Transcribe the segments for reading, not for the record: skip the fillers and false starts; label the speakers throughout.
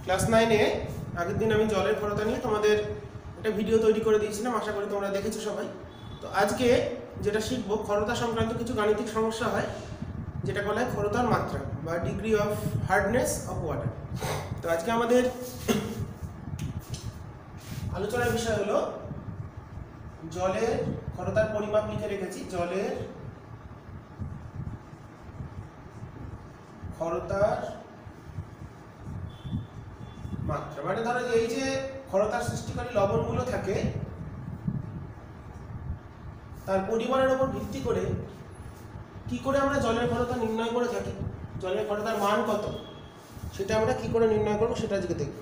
Speaker 1: Class 9-এ আগের দিন আমি জলের ক্ষরতা নিয়ে তোমাদের একটা ভিডিও তৈরি করে দিয়েছিলাম, আশা করি তোমরা দেখেছো সবাই। তো আজকে যেটা শিখবো, ক্ষরতা সংক্রান্ত কিছু গাণিতিক সমস্যা হয় যেটা বলা হয় ক্ষরতার মাত্রা বা degree of hardness of water. তো আজকে আমাদের আলোচনার বিষয় হলো জলের ক্ষরতার পরিমাপ। লিখে রেখেছি জলের ক্ষরতার মাত্রা, মানে ধরো এই যে ক্ষরতার সৃষ্টিকারী লবণগুলো থাকে তার পরিমাণের উপর ভিত্তি করে কি করে আমরা জলের ক্ষরতা নির্ণয় করে থাকি, জলের ক্ষরতার মান কত সেটা আমরা কি করে নির্ণয় করবো সেটা আজকে দেখব।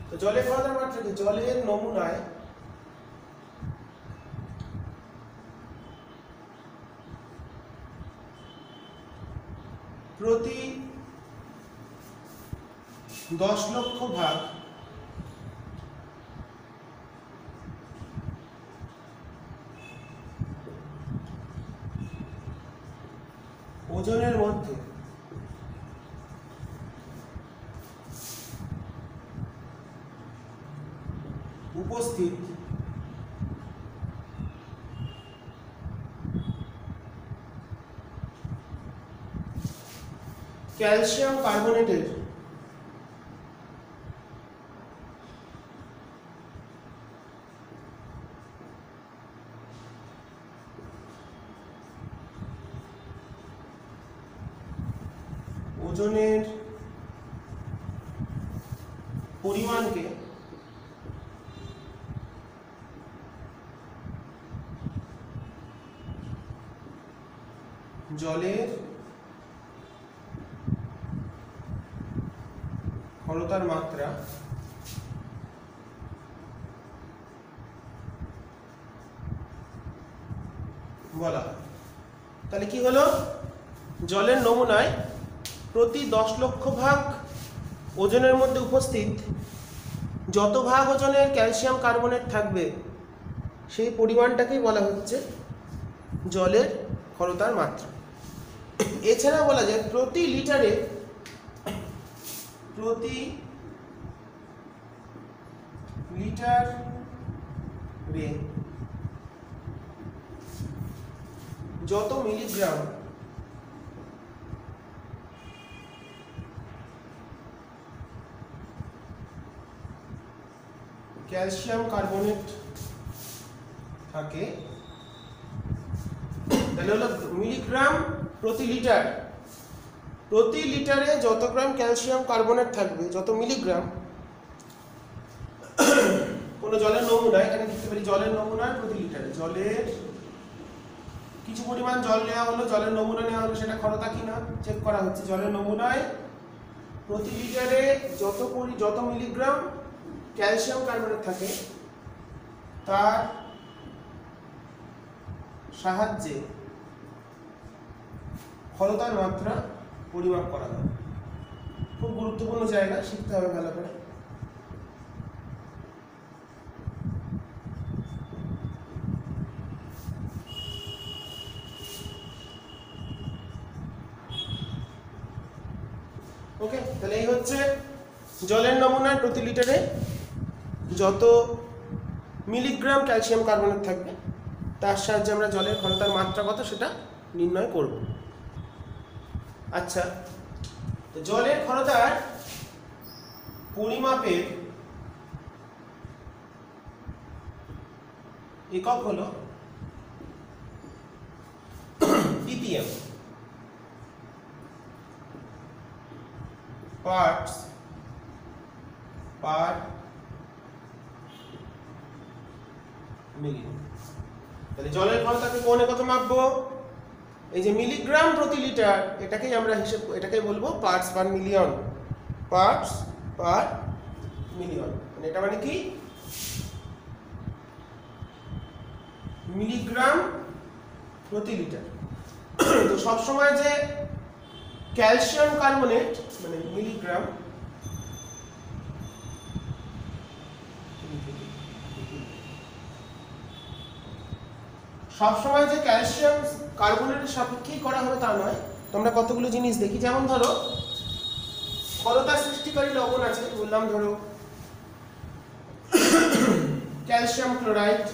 Speaker 1: তো জলের ক্ষরতার মাত্রা কি? জলের নমুনায় প্রতি 10 লক্ষ ভাগ ওজনের মধ্যে উপস্থিত ক্যালসিয়াম কার্বনেটের ওজনের পরিমাণকে জলের ক্ষরতার মাত্রা বলা। তাহলে কি হলো? জলের নমুনায় প্রতি 10 লক্ষ ভাগ ওজনের মধ্যে উপস্থিত যত ভাগ ওজনের ক্যালসিয়াম কার্বনেট থাকবে সেই পরিমাণটাকেই বলা হচ্ছে জলের ক্ষরতার মাত্রা। এছাড়া বলা যায় প্রতি লিটারে যত মিলিগ্রাম ক্যালসিয়াম কার্বনেট থাকে, তাহলে হলো মিলিগ্রাম প্রতি লিটার, প্রতি লিটারে যত গ্রাম ক্যালসিয়াম কার্বনেট থাকবে, যত মিলিগ্রাম, কোনো জলের নমুনা, এখানে লিখতে পারি জলের নমুনা প্রতি লিটারে, জলের কিছু পরিমাণ জল নেওয়া হলো, জলের নমুনা নেওয়া হলো, সেটা ক্ষরতা কিনা চেক করা হচ্ছে। জলের নমুনায় প্রতি লিটারে যত মিলিগ্রাম ক্যালসিয়াম কার্বনেট থাকে তার সাহায্যে ক্ষরতার মাত্রা পরিমাপ করা হয়। খুব গুরুত্বপূর্ণ জায়গা, শিখতে হবে ভালো করে। ওকে, তাহলে এই হচ্ছে জলের নমুনায় প্রতি লিটারে যত মিলিগ্রাম ক্যালসিয়াম কার্বনেট থাকবে তার সাহায্যে আমরা জলের ক্ষরতার মাত্রা কত সেটা নির্ণয় করব। আচ্ছা, তো জলের ক্ষরতার পরিমাপের একক হলো ppm, পার্টস পার মিলিয়ন। তাহলে জলের ক্ষরতাকে কোণে কত মাপবো? এই যে মিলিগ্রাম প্রতি লিটার, এটাকেই আমরা এটাকেই বলবো parts per million, parts per million. মানে এটা মানে কি? মিলিগ্রাম প্রতি লিটার। তো সবসময় যে ক্যালসিয়াম কার্বনেট মানে মিলিগ্রাম, সবসময় যে ক্যালসিয়াম কার্বনেটের সাপেক্ষেই করা হবে তা নয়। তোমরা কতগুলো জিনিস দেখি, যেমন ধরো ক্ষরতা সৃষ্টিকারী লবণ আছে, বললাম ধরো ক্যালসিয়াম ক্লোরাইড,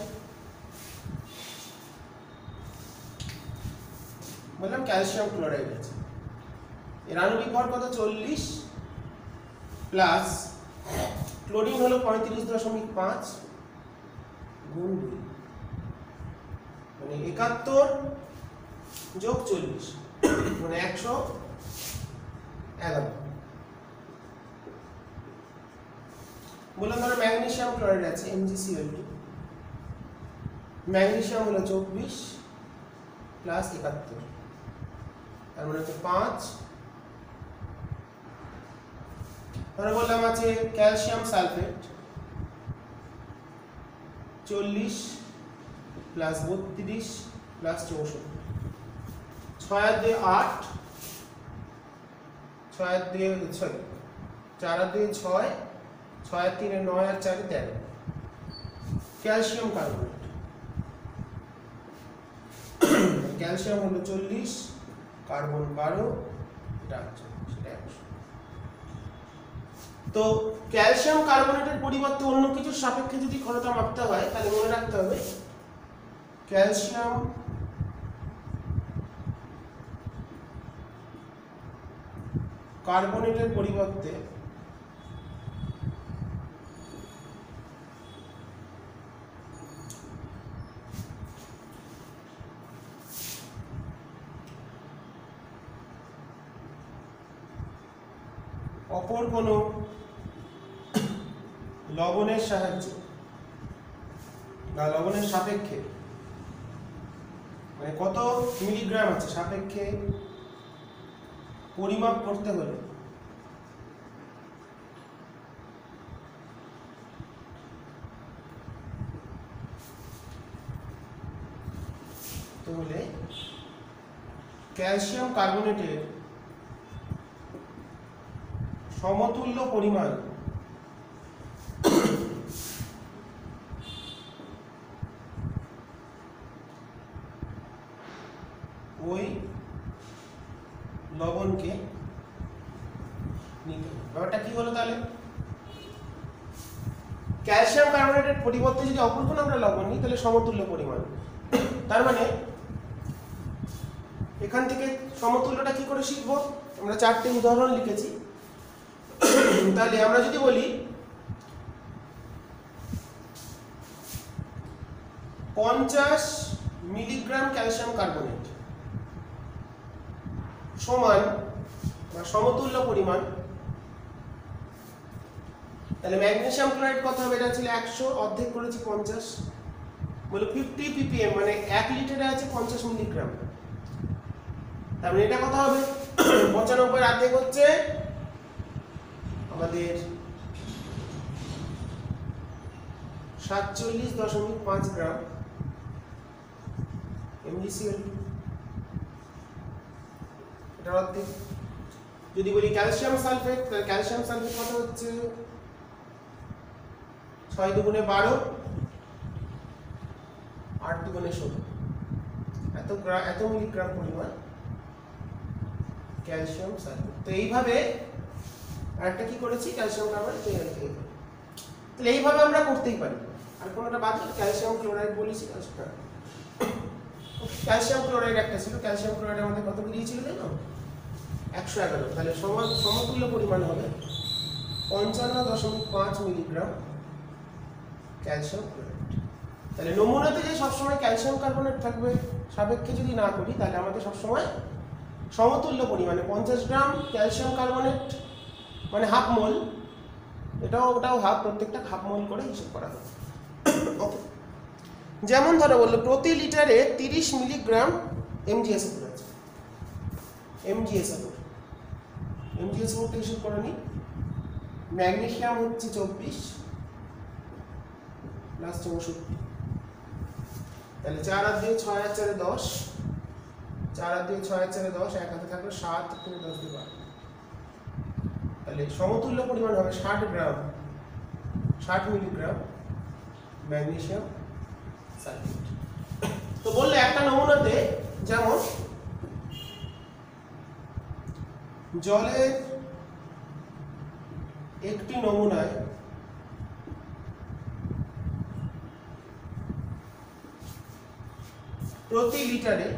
Speaker 1: বললাম ক্যালসিয়াম ক্লোরাইড আছে, এর আণবিক ভর কত 40 প্লাস ক্লোরিন হলো 35.5 গুণ 2 মানে 71 যোগ 40 মানে 111। বললাম ধরো ম্যাগনেসিয়াম ক্লোরাইড আছে MgCl2, ম্যাগনেসিয়াম হলো 24 প্লাস 71 তার মানে হচ্ছে 5। ধরো বললাম আছে ক্যালসিয়াম সালফেট 40 প্লাস 32 প্লাস 64, 6 আর 2 8, 6 আর 2 সরি 4 আর 2 6, 6 আর 3 9 আর 4 13। ক্যালসিয়াম কার্বনেট, ক্যালসিয়াম হলো 40, কার্বন 12, এটা আছে সেটা 100। তো ক্যালসিয়াম কার্বনেটের পরিবর্তে অন্য কিছুর সাপেক্ষে যদি ক্ষরতা মাপতে হয় তাহলে মনে রাখতে হবে ক্যালসিয়াম কার্বনেটের পরিবর্তে অপর কোনো লবণের সাহায্যে বা লবণের সাপেক্ষে মানে কত মিলিগ্রাম আছে সাপেক্ষে পরিমাপ করতে হলে তাহলে ক্যালসিয়াম কার্বনেটের সমতুল্য পরিমাণ ওই লবণকে নিতে হবে। ব্যাপারটা কি হলো তাহলে, ক্যালসিয়াম কার্বনেটের পরিবর্তে যদি অপর কোনো আমরা লবণ নিই তাহলে সমতুল্য পরিমাণ, তার মানে এখান থেকে সমতুল্যটা কি করে শিখবো, আমরা 4টে উদাহরণ লিখেছি। তাহলে আমরা যদি বলি 50 মিলিগ্রাম ক্যালসিয়াম কার্বনেট সমান বা সমতুল্য পরিমাণ, তাহলে ম্যাগনেসিয়াম ক্লোরাইড কত হবে, এটা ছিল 100 অর্ধেক করেছি 50 বলে 50 ppm মানে 1 লিটারে আছে 50 মিলিগ্রাম, তার মানে এটা কত হবে 95 অর্ধেক হচ্ছে আমাদের 47.5 গ্রাম MgCl2, এটা অর্ধেক। যদি বলি ক্যালসিয়াম সালফেট, তাহলে ক্যালসিয়াম সালফেট কত হচ্ছে 6 দুগুণে 12, 8 দুগুণে 16, এত মিলিগ্রাম পরিমাণ ক্যালসিয়াম সালফেট। তো এইভাবে আরেকটা কি করেছি ক্যালসিয়াম কার্বনেট, তাহলে এইভাবে আমরা করতেই পারি। আর কোনোটা বাদ ক্যালসিয়াম ক্লোরাইড বলেছি, ক্যালসিয়াম ক্লোরাইড একটা ছিল, ক্যালসিয়াম ক্লোরাইড আমাদের কত দিয়েছিল জানো 111, তাহলে সমতুল্য পরিমাণ হবে 55.5 মিলিগ্রাম ক্যালসিয়াম ক্লোরাইড। তাহলে নমুনাতে যে সবসময় ক্যালসিয়াম কার্বনেট থাকবে সাপেক্ষে যদি না করি তাহলে আমাদের সবসময় সমতুল্য পরিমাণে 50 গ্রাম ক্যালসিয়াম কার্বনেট মানে হাফ মোল, ওটাও হাফ, প্রত্যেকটা হাফ মোল করে হিসেব করা হবে। ওকে, যেমন ধরো বললো প্রতি লিটারে 30 মিলিগ্রাম MgSO4 আছে, MgSO4টা হিসেব করে নিই। ম্যাগনেসিয়াম হচ্ছে 24 প্লাস 64, তাহলে 4 আর 2 6 আর 4 10, 4 আর 2 6 আর 4 10, এক হাতে থাকলো 7 থেকে 10 দিয়ে 12, তাহলে সমতুল্য পরিমাণ হবে 60 মিলিগ্রাম ম্যাগনেসিয়াম সালফেট। তো বললে একটা নমুনাতে যেমন জলের একটি নমুনায় প্রতি লিটারে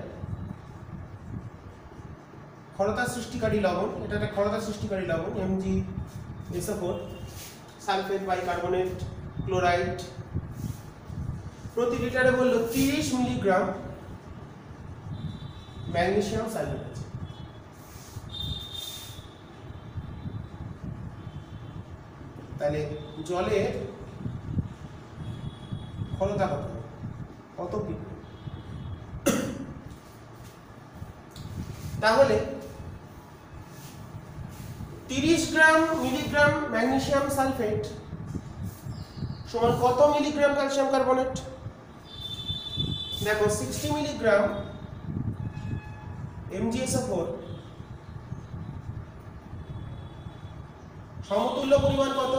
Speaker 1: ক্ষরতা সৃষ্টিকারী লবণ, এটা একটা ক্ষরতা সৃষ্টিকারী লবণ MgSO4 সালফেট বাইকার্বনেট ক্লোরাইড, প্রতি লিটারে বললো 30 মিলিগ্রাম ম্যাগনেসিয়াম সালফেট আছে। তাহলে জলে ক্ষরতা কত পিপি? তাহলে 30 মিলিগ্রাম ম্যাগনেসিয়াম সালফেট সমান কত মিলিগ্রাম ক্যালসিয়াম কার্বনেট? দেখো 60 মিলিগ্রাম MgSO4 সমতুল্য পরিমাণ কত?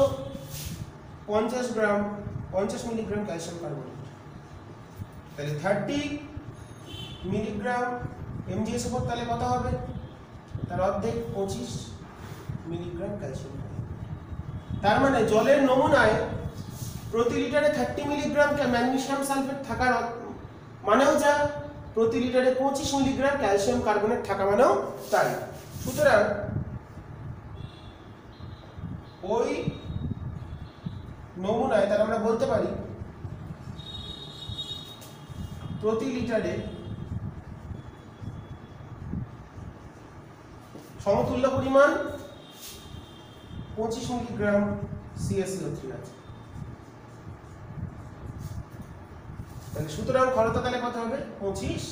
Speaker 1: 50 মিলিগ্রাম ক্যালসিয়াম কার্বনেট। তাহলে 30 মিলিগ্রাম MgSO4 তাহলে কত হবে? তার অর্ধেক 25 মিলিগ্রাম ক্যালসিয়াম। তার মানে জলের নমুনায় প্রতি লিটারে 30 মিলিগ্রাম ম্যাগনেসিয়াম সালফেট থাকার মানেও যা, প্রতি লিটারে 25 মিলিগ্রাম ক্যালসিয়াম কার্বনেট থাকা মানেও তাই। সুতরাং ওই নমুনায় তার আমরা বলতে পারি প্রতি লিটারে সমতুল্য পরিমাণ 25 মিলিগ্রাম CaCO3 আছে। তাহলে সুতরাং ক্ষরতা তাহলে কত হবে? 25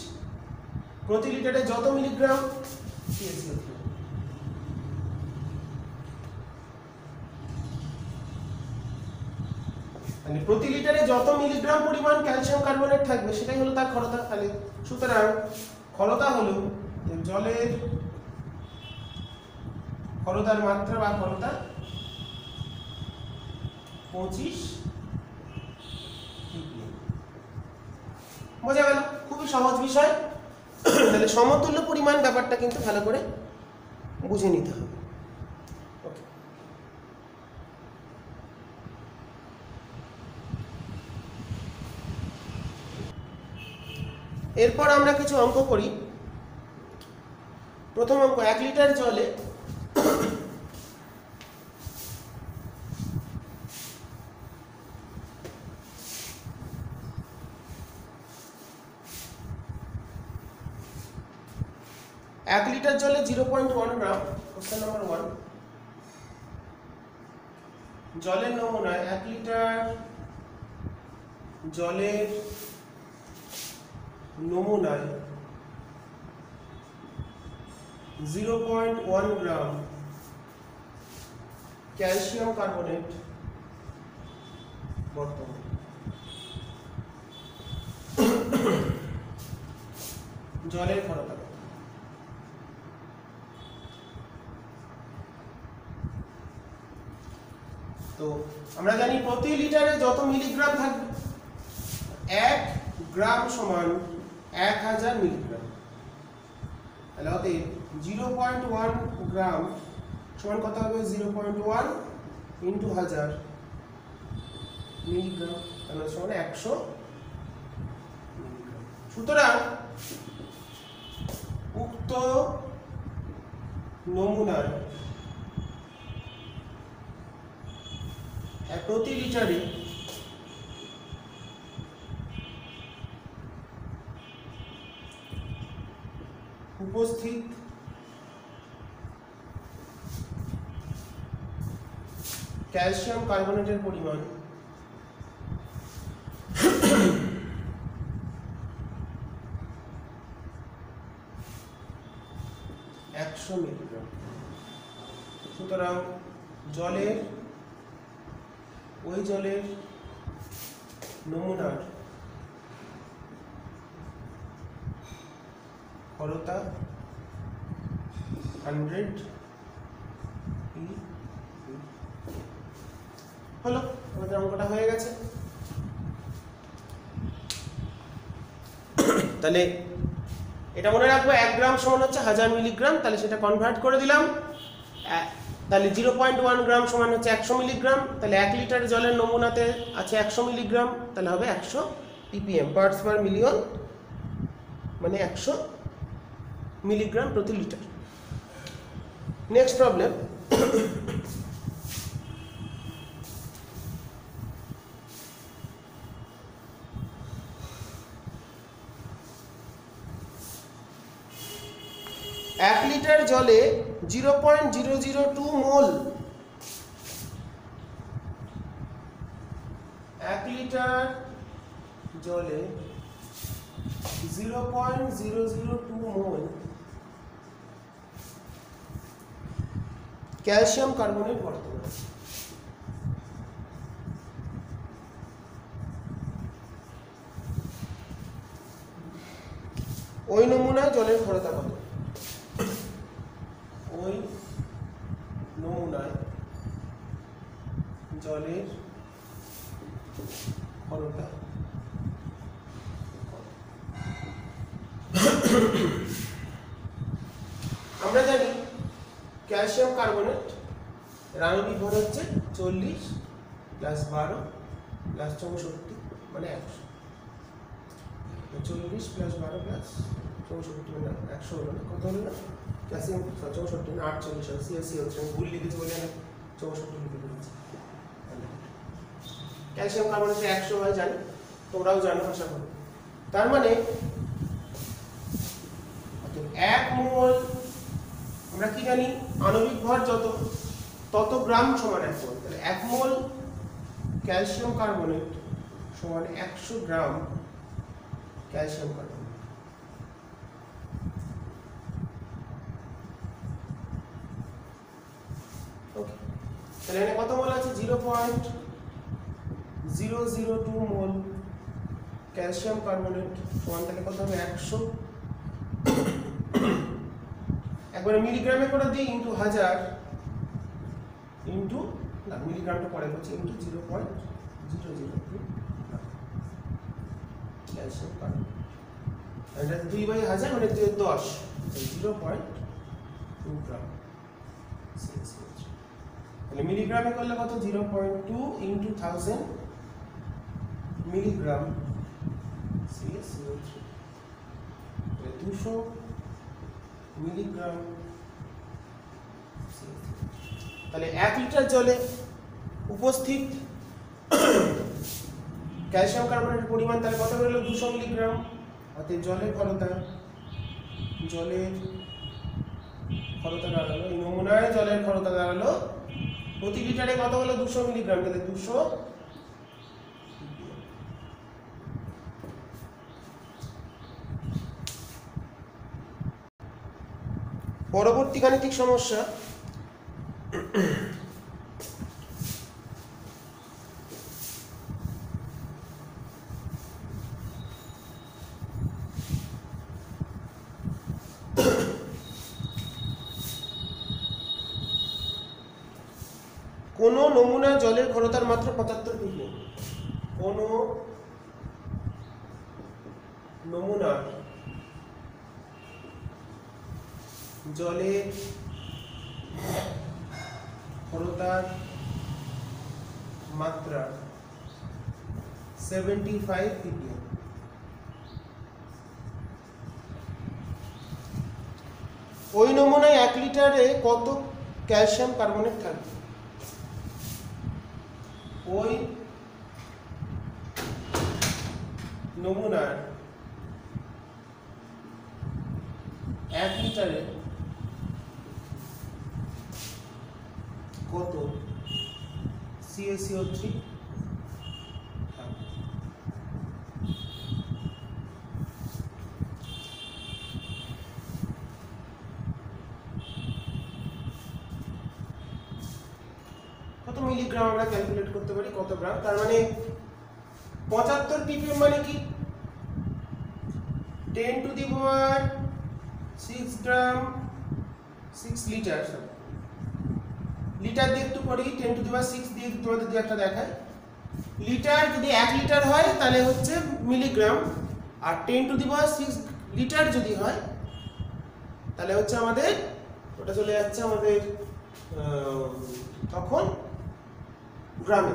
Speaker 1: প্রতি লিটারে যত মিলিগ্রাম CaCO3, মানে প্রতি লিটারে যত মিলিগ্রাম পরিমাণ ক্যালসিয়াম কার্বনেট থাকবে সেটাই হলো তার ক্ষরতা। তাহলে সুতরাং ক্ষরতা হলো জলের ক্ষরতার মাত্রা বা ক্ষরতা 25 ppm। বোঝা গেল? খুবই সহজ বিষয়। তাহলে সমতুল্য পরিমাণ ব্যাপারটা কিন্তু ভালো করে বুঝে নিতে হবে। ওকে, এরপর আমরা কিছু অঙ্ক করি। প্রথম অঙ্ক, 1 লিটার জলে 1 লিটার জলে 0.1 গ্রাম। কোশ্চেন নাম্বার 1, জলের নমুনায় 1 লিটার জলের নমুনায় 0.1 গ্রাম ক্যালসিয়াম কার্বনেট বর্তমান। জলের ক্ষরতা। তো আমরা জানি প্রতি লিটারে যত মিলিগ্রাম থাকবে, 1 গ্রাম সমান 1000 মিলিগ্রাম। তাহলে অতএব 0.1 গ্রাম সমান কত হবে? 0.1 ইন্টু 1000 মিলিগ্রাম, তাহলে সমান 100 মিলিগ্রাম। সুতরাং উক্ত নমুনার প্রতি লিটারে উপস্থিত ক্যালসিয়াম কার্বনেটের পরিমাণ 100 মিলিগ্রাম। সুতরাং জলের ওই জলের নমুনার ক্ষরতা 100 ppm হলো। আমাদের অঙ্কটা হয়ে গেছে। তাহলে এটা মনে রাখবো, 1 গ্রাম সমান হচ্ছে 1000 মিলিগ্রাম। তাহলে সেটা কনভার্ট করে দিলাম তাহলে 0.1 গ্রাম সমান হচ্ছে 100 মিলিগ্রাম, তাহলে 1 লিটার জলের নমুনাতে আছে 100 মিলিগ্রাম, তাহলে হবে 100 ppm পার্টস পার মিলিয়ন, মানে 100 মিলিগ্রাম প্রতি লিটার। নেক্সট প্রবলেম, এক লিটার জলে 0.002 মোল, 1 লিটার জলে 0.002 মোল ক্যালসিয়াম কার্বনেট বর্তমান। ওই নমুনায় জলের ক্ষরতা কত? ওই নমুনায় জলের ক্ষরতা আমরা জানি ক্যালসিয়াম কার্বনেট এর আণবিক ভর হচ্ছে 40 প্লাস 12 প্লাস 64 মানে 100। 40 প্লাস 12 প্লাস 64 মানে 100 হলো না? কত হলো না? ক্যালসিয়াম 64 না 48 হলো, সিএসসি হচ্ছে, আমি ভুল লিখেছি বলে আমি 64 লিখে দিয়েছি। ক্যালসিয়াম কার্বনেট 100 হয় জানি, তোমরাও জানো আশা করি। তার মানে 1 মোল, আমরা কি জানি আণবিক ভর যত তত গ্রাম সমান 1 মোল, তাহলে 1 মোল ক্যালসিয়াম কার্বনেট সমান 100 গ্রাম ক্যালসিয়াম কার্বনেট। ওকে, তাহলে এখানে কত মোল আছে? 0.002 মোল ক্যালসিয়াম কার্বনেট সমান, তাহলে কত হবে? 100, একবারে মিলিগ্রামে করে দিই ইনটু 1000 ইনটু, না মিলিগ্রামটা পরে করছি, ইনটু 0.002 ক্যালসিয়াম কার্বনেট, এটা 2/1000 মানে 10, 0.2 গ্রাম। তাহলে মিলিগ্রামে করলে কত? 0.2 ইনটু 1000 মিলিগ্রাম CaCO3, 200 মিলিগ্রাম। তাহলে 1 লিটার জলে উপস্থিত ক্যালসিয়াম কার্বনেটের পরিমাণ তাহলে কত হলো? 200 মিলিগ্রাম। অতএব জলের ক্ষরতা দাঁড়ালো, এই নমুনায় জলের ক্ষরতা দাঁড়ালো প্রতি লিটারে কত হলো? 200 মিলিগ্রাম, তাহলে 200। পরবর্তী গাণিতিক সমস্যা, কোন নমুনা জলের ক্ষরতার মাত্রা 75 ppm, কোন নমুনা জলের ক্ষরতার মাত্রা 75 ppm। ওই নমুনায় 1 লিটারে কত ক্যালসিয়াম কার্বনেট থাকবে? ওই নমুনার 1 লিটারে কত CaCO3 থাকবে? কত মিলিগ্রাম আমরা ক্যালকুলেট করতে পারি, কত গ্রাম, তার মানে 75 ppm মানে কি 10 to the power 6 gram 6 litre. Litre দিয়ে একটু করি, 10 টু দি পাওয়ার 6 দিয়ে তোমাদের দিয়ে একটা দেখাই। লিটার যদি 1 লিটার হয় তাহলে হচ্ছে মিলিগ্রাম, আর 10 টু দি পাওয়ার 6 লিটার যদি হয় তাহলে হচ্ছে আমাদের ওটা চলে যাচ্ছে আমাদের তখন গ্রামে।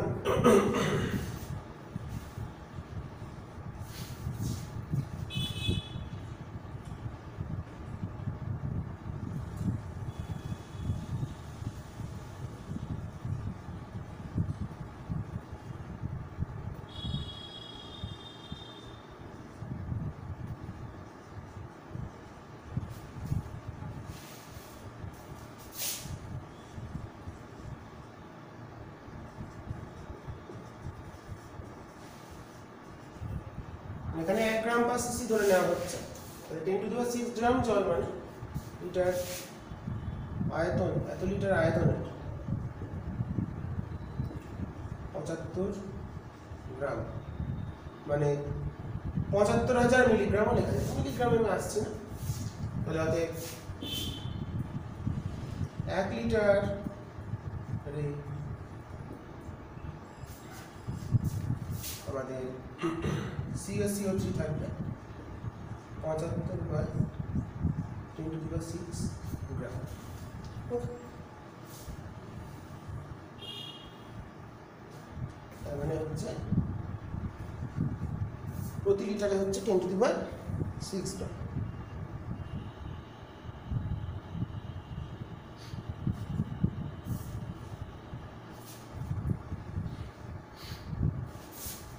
Speaker 1: এখানে 1 গ্রাম পার সিসি ধরে নেওয়া হচ্ছে, 10 টু দি পাওয়ার 6 গ্রাম জল মানে লিটার আয়তন, এত লিটার আয়তনের 75 গ্রাম মানে 75,000 মিলিগ্রাম লেখা যায়, মিলিগ্রামে আসছে না, তাহলে অতএব 1 লিটার আমাদের CaCO3 থাকবে 75/10⁶ গ্রাম। তার মানে হচ্ছে প্রতি লিটারে হচ্ছে 10⁶ গ্রাম।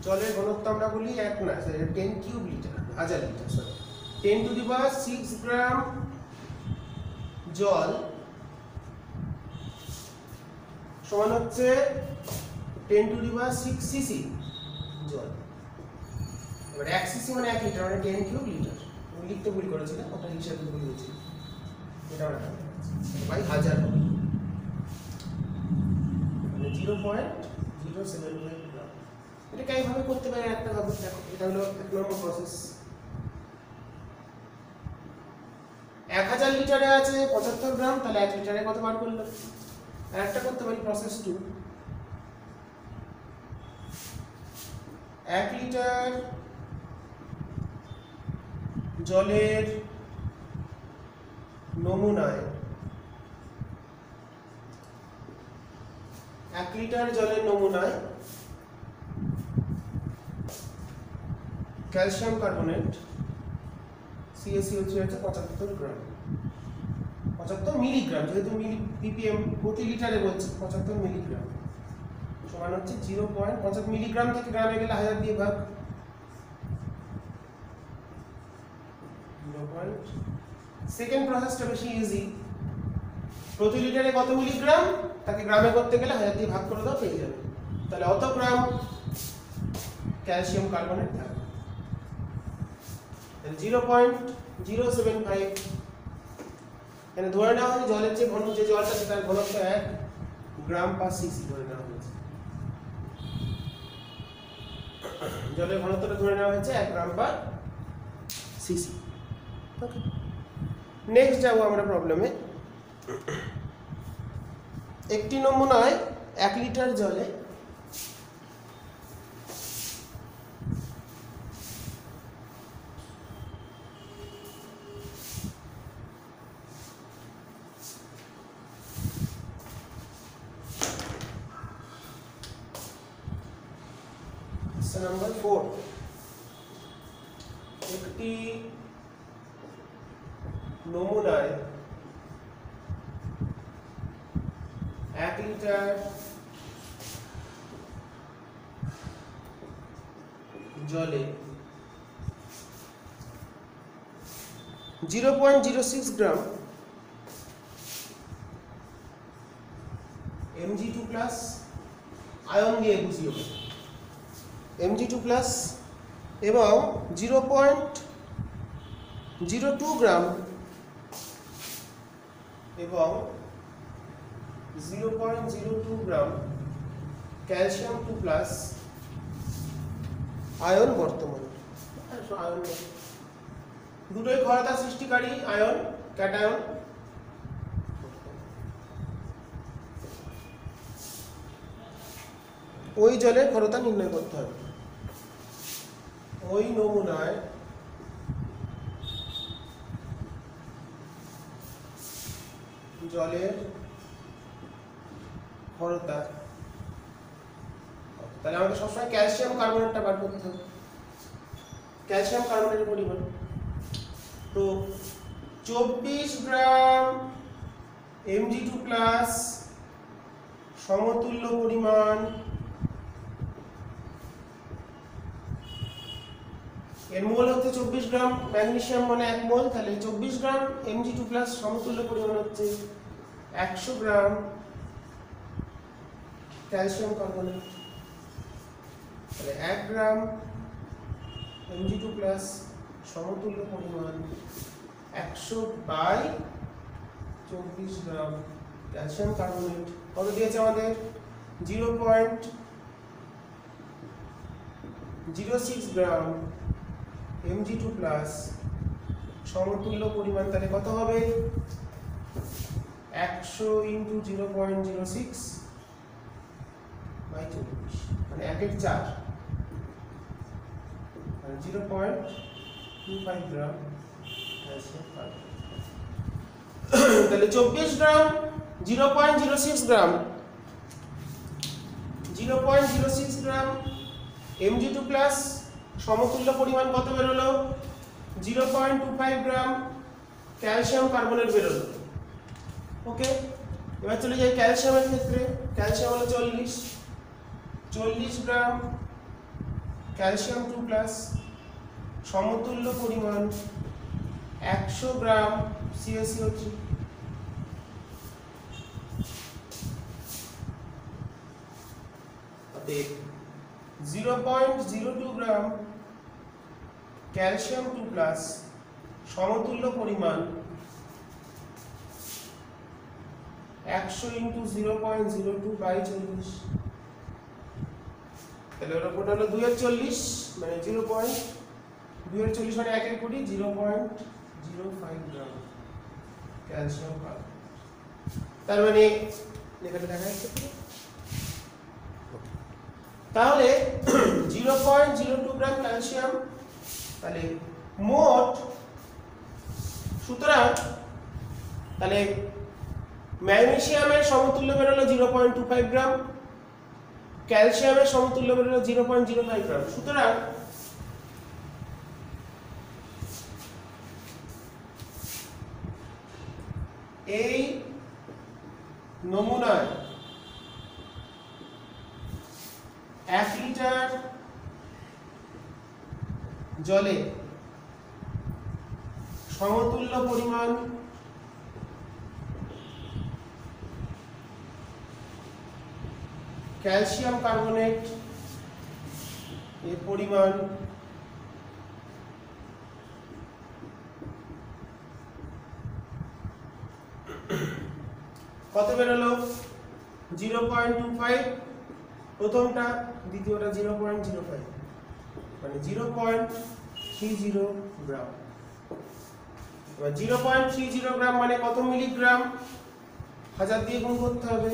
Speaker 1: জলের ঘনত্ব আমরা বলি 1 না, 10 কিউব লিটার, 1000 লিটার, সরি 10⁶ গ্রাম জল সমান হচ্ছে 10⁶ সিসি জল। এবার 1 সিসি মানে 1 লিটার, মানে 10 কিউব লিটার। আমি লিখতে ভুল করেছিলাম, ওটা হিসাবে ভুল হয়েছিল, এটা আমরা বাই 1000 হবে, মানে 0.075 গ্রাম। এটাকে এইভাবে করতে পারি একটা ভাবে, দেখো এটা হলো 1 নম্বর প্রসেস। 1000 লিটারে আছে 75 গ্রাম, তাহলে 1 লিটারে কত বার করলো? আর একটা করতে পারি প্রসেস 2, 1 লিটার জলের নমুনায় 1 লিটার জলের নমুনায় ক্যালসিয়াম কার্বনেট CaCO3 হচ্ছে 75 গ্রাম, 75 মিলিগ্রাম, যেহেতু ppm প্রতি লিটারে বলছে 75 মিলিগ্রাম সমান হচ্ছে 0.5 মিলিগ্রাম থেকে গ্রামে গেলে 1000 দিয়ে ভাগ, 0. সেকেন্ড প্রসেসটা বেশি ইজি, প্রতি লিটারে কত মিলিগ্রাম তাকে গ্রামে করতে গেলে 1000 দিয়ে ভাগ করে দাও, পেয়ে যাবে। তাহলে অত গ্রাম ক্যালসিয়াম কার্বনেট থাকবে, 0.075। এখানে ধরে নেওয়া হয় জলের যে ঘন, যে জলটা সেটার ঘনত্ব 1 গ্রাম পার সিসি ধরে নেওয়া হয়েছে, জলের ঘনত্বটা ধরে নেওয়া হয়েছে 1 গ্রাম পার সিসি। ওকে, নেক্সট যাবো আমরা প্রবলেমে। একটি নমুনায় 1 লিটার জলে নাম্বার 4, একটি নমুনায় 1 লিটার জলে 0.06 গ্রাম Mg2+ আয়ন দিয়ে বুঝিয়ে Mg2+ এবং 0.02 গ্রাম এবং 0.02 গ্রাম ক্যালসিয়াম 2+ আয়ন বর্তমানে, আয়ন দুটোই ক্ষয়তা সৃষ্টিকারী আয়ন, ক্যাটায়ন। ওই জলের ক্ষরতা নির্ণয় করতে হবে। ওই নমুনায় জলের ক্ষরতা। তাহলে আমাদের সবসময় ক্যালসিয়াম কার্বনেটটা বার করতে হবে, ক্যালসিয়াম কার্বনেটের পরিমাণ। তো 24 গ্রাম Mg2 প্লাস সমতুল্য পরিমাণ, এর মোল হচ্ছে 24 গ্রাম, ম্যাগনেসিয়াম মানে 1 মোল, তাহলে 24 গ্রাম Mg2 প্লাস সমতুল্য পরিমাণ হচ্ছে 100 গ্রাম ক্যালসিয়াম কার্বনেট। তাহলে 1 গ্রাম Mg2 প্লাস সমতুল্য পরিমাণ 100 বাই 24 গ্রাম ক্যালসিয়াম কার্বনেট কত দিয়েছে আমাদের? 0.06 গ্রাম Mg2 প্লাস সমতুল্য পরিমাণ, তাহলে কত হবে? 100 ইন্টু 0.06 বাই 24, মানে 1/4, মানে 0.25 গ্রাম ক্যালসিয়াম কার্বনেট। তাহলে 24 গ্রাম 0.06 গ্রাম 0.06 গ্রাম Mg2 প্লাস সমতুল্য পরিমাণ কত বেরোলো? 0.25 গ্রাম ক্যালসিয়াম কার্বনেট বেরোলো। ওকে, এবার চলে যাই ক্যালসিয়ামের ক্ষেত্রে। ক্যালসিয়াম হলো 40 গ্রাম ক্যালসিয়াম 2 প্লাস সমতুল্য পরিমাণ 100 গ্রাম CaCO3। অতএব 0.02 গ্রাম ক্যালসিয়াম 2 প্লাস সমতুল্য পরিমাণ 100 ইন্টু 0.02 বাই 40, তাহলে ওর ওপরটা হলো 2/40, মানে 0.2/40 মানে 1/20, 0.05 গ্রাম ক্যালসিয়াম কার্বনেট। তার মানে লেখাটা দেখা যাচ্ছে তো? তাহলে 0.02 গ্রাম ক্যালসিয়াম, তাহলে মোট, সুতরাং তাহলে ম্যাগনেসিয়ামের সমতুল্য বেরোলো 0.25 গ্রাম, ক্যালসিয়ামের সমতুল্য বেরোলো 0.05 গ্রাম। সুতরাং এই নমুনায় 1 লিটার জলে সমতুল্য পরিমাণ ক্যালসিয়াম কার্বনেট এর পরিমাণ কত বেরোলো? 0.25 প্রথমটা, দ্বিতীয়টা 0.05, মানে 0.30 গ্রাম। এবার 0.30 গ্রাম মানে কত মিলিগ্রাম? 1000 দিয়ে গুণ করতে হবে,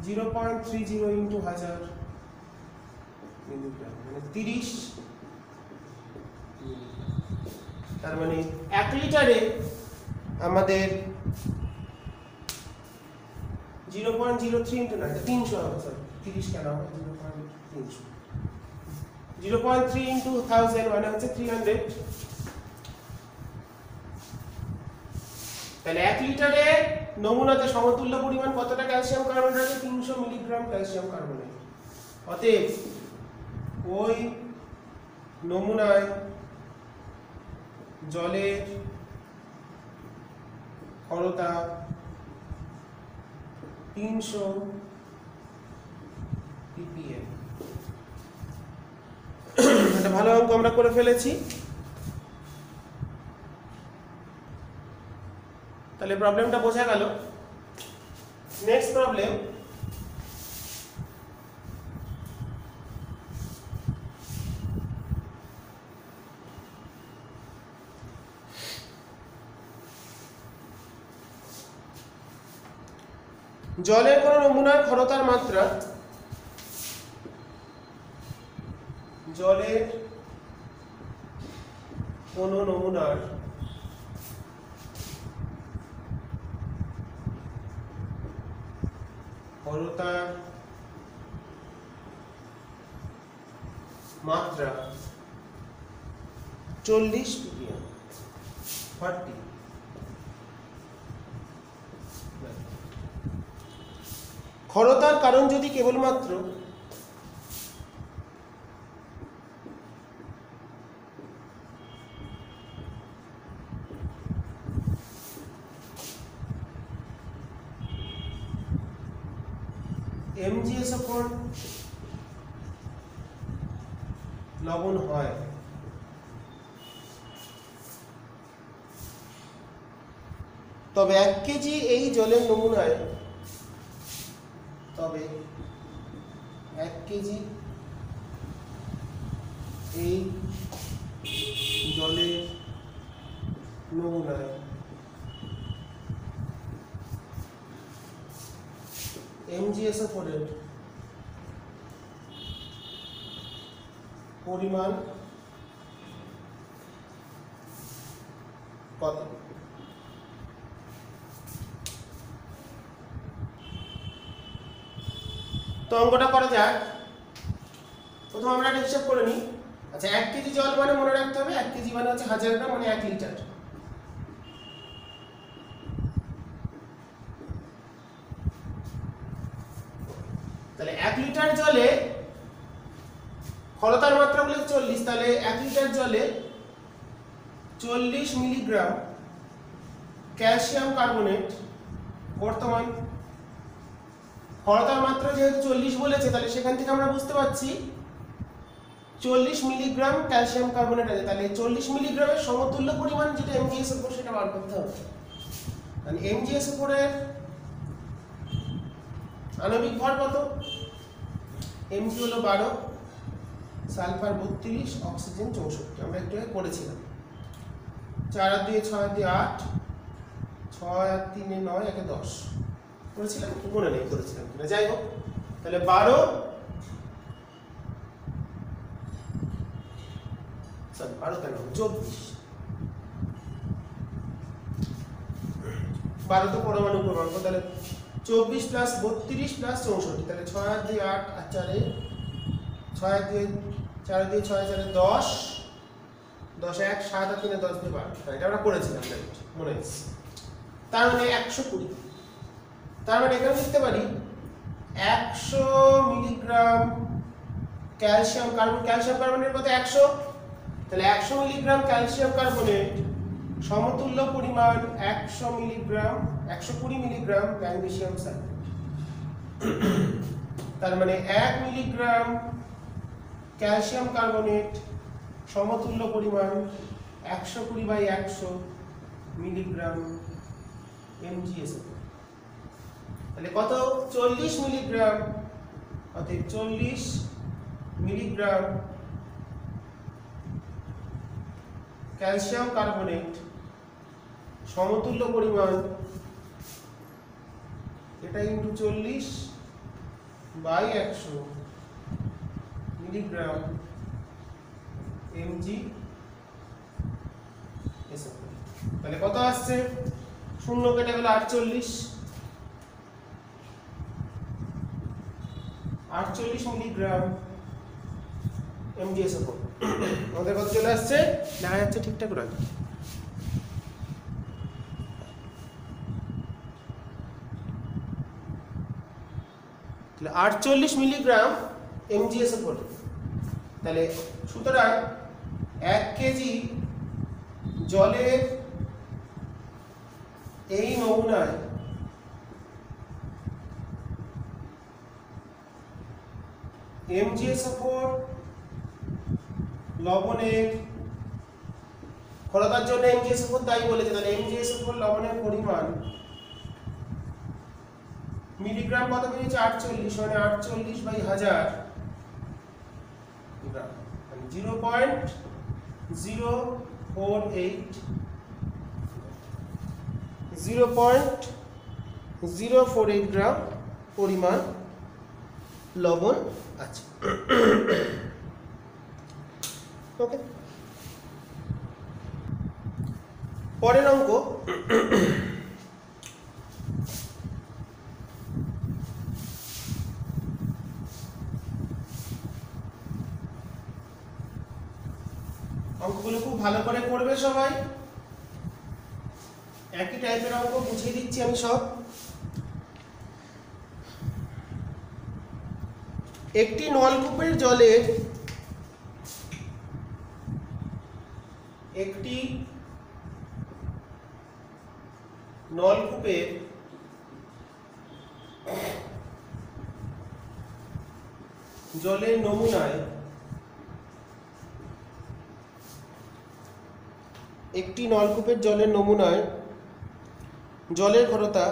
Speaker 1: 0.30 ইন্টু 1000 মিলিগ্রাম, মানে 30 মিলিগ্রাম। তার মানে 1 লিটারে আমাদের 0.03 ইন্টু না, 300 হবে, সরি 30 কেন হবে? 0.300, 0.3 ইন্টু 1000 মানে হচ্ছে 300। তাহলে 1 লিটারে নমুনাতে সমতুল্য পরিমাণ কতটা ক্যালসিয়াম কার্বনেট আছে? 300 মিলিগ্রাম ক্যালসিয়াম কার্বনেট। অতএব ওই নমুনায় জলের ক্ষরতা 300 ppm। এটা ভালো অঙ্ক আমরা করে ফেলেছি। তাহলে প্রবলেমটা বোঝা গেল। নেক্সট প্রবলেম, জলের কোন নমুনার ক্ষরতার মাত্রা, জলের কোন নমুনার ক্ষরতার মাত্রা 40 ppm 40। ক্ষরতার কারণ যদি কেবলমাত্র MgSO4 লবণ হয়, তবে 1 কেজি এই জলের নমুনায় MgSO4 এর পরিমাণ কত? তো অঙ্কটা করা যাক। প্রথমে আমরা একটা হিসাব করে নিই। আচ্ছা, 1 কেজি জল মানে মনে রাখতে হবে 1 কেজি মানে হচ্ছে 1000 গ্রাম, মানে 1 লিটার। তাহলে 1 লিটার জলে ক্ষরতার মাত্রা বলে 40, তাহলে 1 লিটার জলে 40 মিলিগ্রাম ক্যালসিয়াম কার্বনেট বর্তমান। ক্ষরতার মাত্রা যেহেতু 40 বলেছে, তাহলে সেখান থেকে আমরা বুঝতে পারছি 40 মিলিগ্রাম ক্যালসিয়াম কার্বনেট আছে। তাহলে 40 মিলিগ্রামের সমতুল্য পরিমাণ যেটা MgSO4 সেটা বার করতে হবে। তাহলে MgSO4 এর আণবিক ভর কত? Mg হলো 12, সালফার 32, অক্সিজেন 64। আমরা একটু আগে করেছিলাম। 4 আর 2 6 আর 2 8, 6 আর 3 9, 1 10 করেছিলাম, মনে নেই করেছিলাম কিনা, যাই হোক। তাহলে 12 কেন 24, 12 তো পরমাণু ক্রমাঙ্ক। তাহলে 24 প্লাস 32 প্লাস 64, তাহলে 6 আর 2 8 আর 4 6 আর 2 4 আর 2 6 4 10, 10 1 7 আর 3 10 দিয়ে 12। এটা আমরা করেছিলাম, মনে আছে। তার মানে 120। তার মানে এখানে লিখতে পারি 100 মিলিগ্রাম ক্যালসিয়াম কার্বনেট কত? 100। তাহলে 100 মিলিগ্রাম ক্যালসিয়াম কার্বনেট সমতুল্য পরিমাণ 120 মিলিগ্রাম ম্যাগনেসিয়াম সালফেট। তার মানে 1 মিলিগ্রাম ক্যালসিয়াম কার্বনেট সমতুল্য পরিমাণ 120/100 মিলিগ্রাম MgSO4। তাহলে কত? 40 মিলিগ্রাম, অতএব 40 মিলিগ্রাম ক্যালসিয়াম কার্বনেট সমতুল্য পরিমাণ, এটা ইন্টু 40/100 মিলিগ্রাম MgSO4। তাহলে কত আসছে? 0 কেটে গেল 48 মিলিগ্রাম MgSO4। আমাদের কত চলে আসছে? দেখা যাচ্ছে ঠিকঠাক রাখি। তাহলে 48 মিলিগ্রাম MgSO4। তাহলে সুতরাং 1 কেজি জলের এই নমুনায় MgSO4 লবণের ক্ষরতার জন্য MgSO4 দায়ী বলেছে। তাহলে MgSO4 লবণের পরিমাণ মিলিগ্রাম কত বেরিয়েছে? 48, মানে 48/1000 গ্রাম, মানে 0.048 গ্রাম পরিমাণ লবণ আছে। ওকে, পরের অঙ্ক। অঙ্কগুলো খুব ভালো করে করবে সবাই। একই টাইপের অঙ্ক বুঝিয়ে দিচ্ছি আমি সব। একটি নলকূপের জলের জলের নমুনায় জলের ঘনতা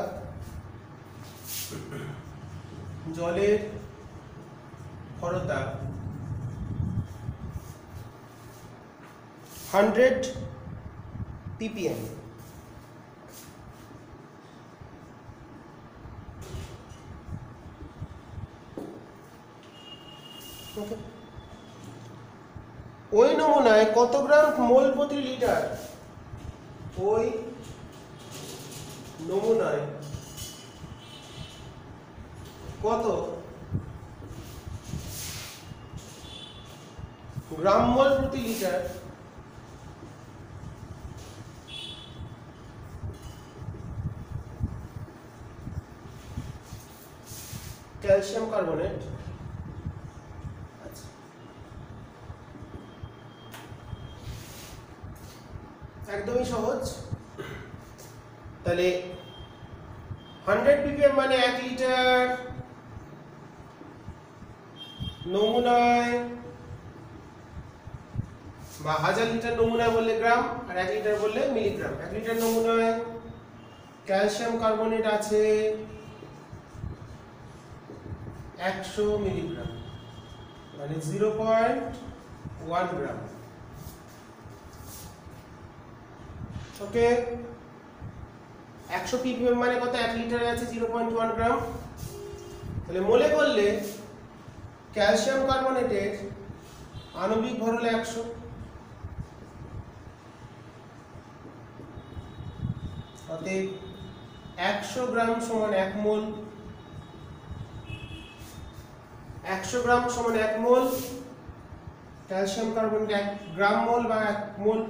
Speaker 1: 100 ppm। ওই নমুনায় কত গ্রাম মোল প্রতি লিটার? ওই নমুনায় কত গ্রাম মোল প্রতি লিটার ক্যালসিয়াম কার্বনেট? একদমই সহজ। তাহলে 100 ppm মানে 1 লিটার নমুনায়, বা 1000 লিটার নমুনায় বললে গ্রাম, আর 1 লিটার বললে মিলিগ্রাম। 1 লিটার নমুনায় ক্যালসিয়াম কার্বনেট আছে 100 মিলিগ্রাম, মানে 0.1 গ্রাম। ওকে, 100 ppm মানে কত? 1 লিটারে আছে 0.1 গ্রাম। তাহলে মোলে করলে ক্যালসিয়াম কার্বনেটের আণবিক ভর হলো 100। অতএব 100 গ্রাম সমান 1 মোল। 100 গ্রাম সমান 1 মোল। ক্যালসিয়াম কার্বনেট 1 গ্রাম মোল বা 1 মোল।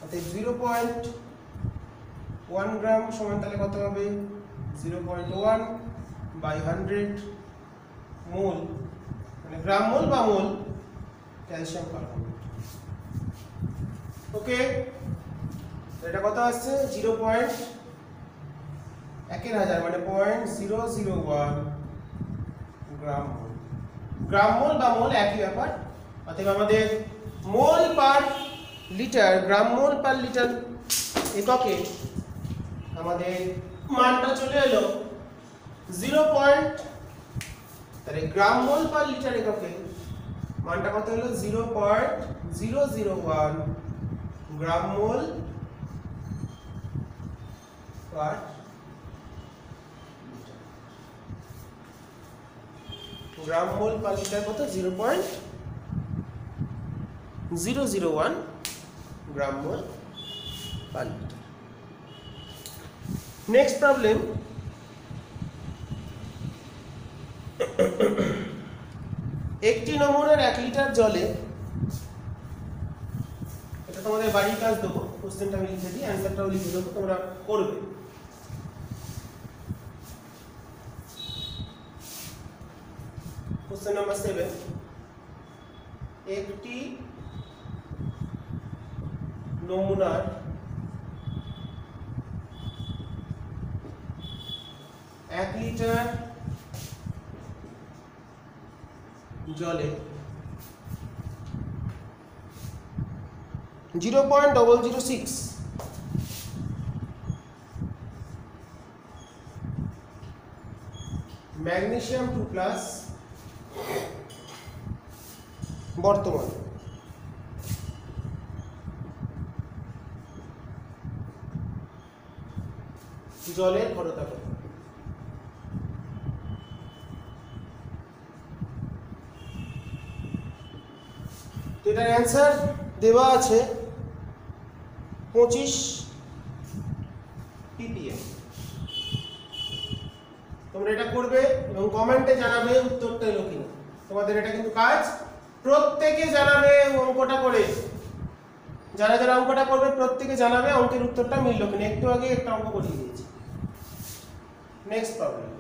Speaker 1: অতএব 0.1 গ্রাম সমান তাহলে কত হবে? 0.1 বাই 100 মোল, মানে গ্রাম মোল বা মোল ক্যালসিয়াম কার্বনেট। ওকে, এটা কত আসছে? 0.1000 মানে 0.001 গ্রাম মোল। গ্রাম মোল বা মোল একই ব্যাপার। অতএব আমাদের মোল পার লিটার, গ্রাম মোল পার লিটার এককে আমাদের মানটা চলে এলো 0. তাহলে গ্রাম মোল পার লিটার এককে মানটা কত হলো? 0.001 গ্রাম মোল পার লিটার। গ্রাম মোল পার লিটার কত? 0.001 গ্রাম মোল পার লিটার। নেক্সট প্রবলেম, একটি নমুনার 1 লিটার জলে, এটা তোমাদের বাড়ির কাজ দেবো, কোশ্চেনটা আমি লিখে দিই, অ্যান্সারটাও লিখে দেবো, তোমরা করবে। কোশ্চেন নাম্বার 7, একটি নমুনার 1 লিটার জলে 0.006 ম্যাগনেসিয়াম 2+ বর্তমান জলের ঘনতা কত? এটার অ্যান্সার দেওয়া আছে 25 ppm। তোমরা এটা করবে এবং কমেন্টে জানাবে উত্তরটা এলো কিনা। তোমাদের এটা কিন্তু কাজ, প্রত্যেকে জানাবে অঙ্কটা করে। যারা যারা অঙ্কটা করবে প্রত্যেকে জানাবে অঙ্কের উত্তরটা মিলল কিনা। একটু আগে একটা অঙ্ক করিয়ে দিয়েছি। Next problem.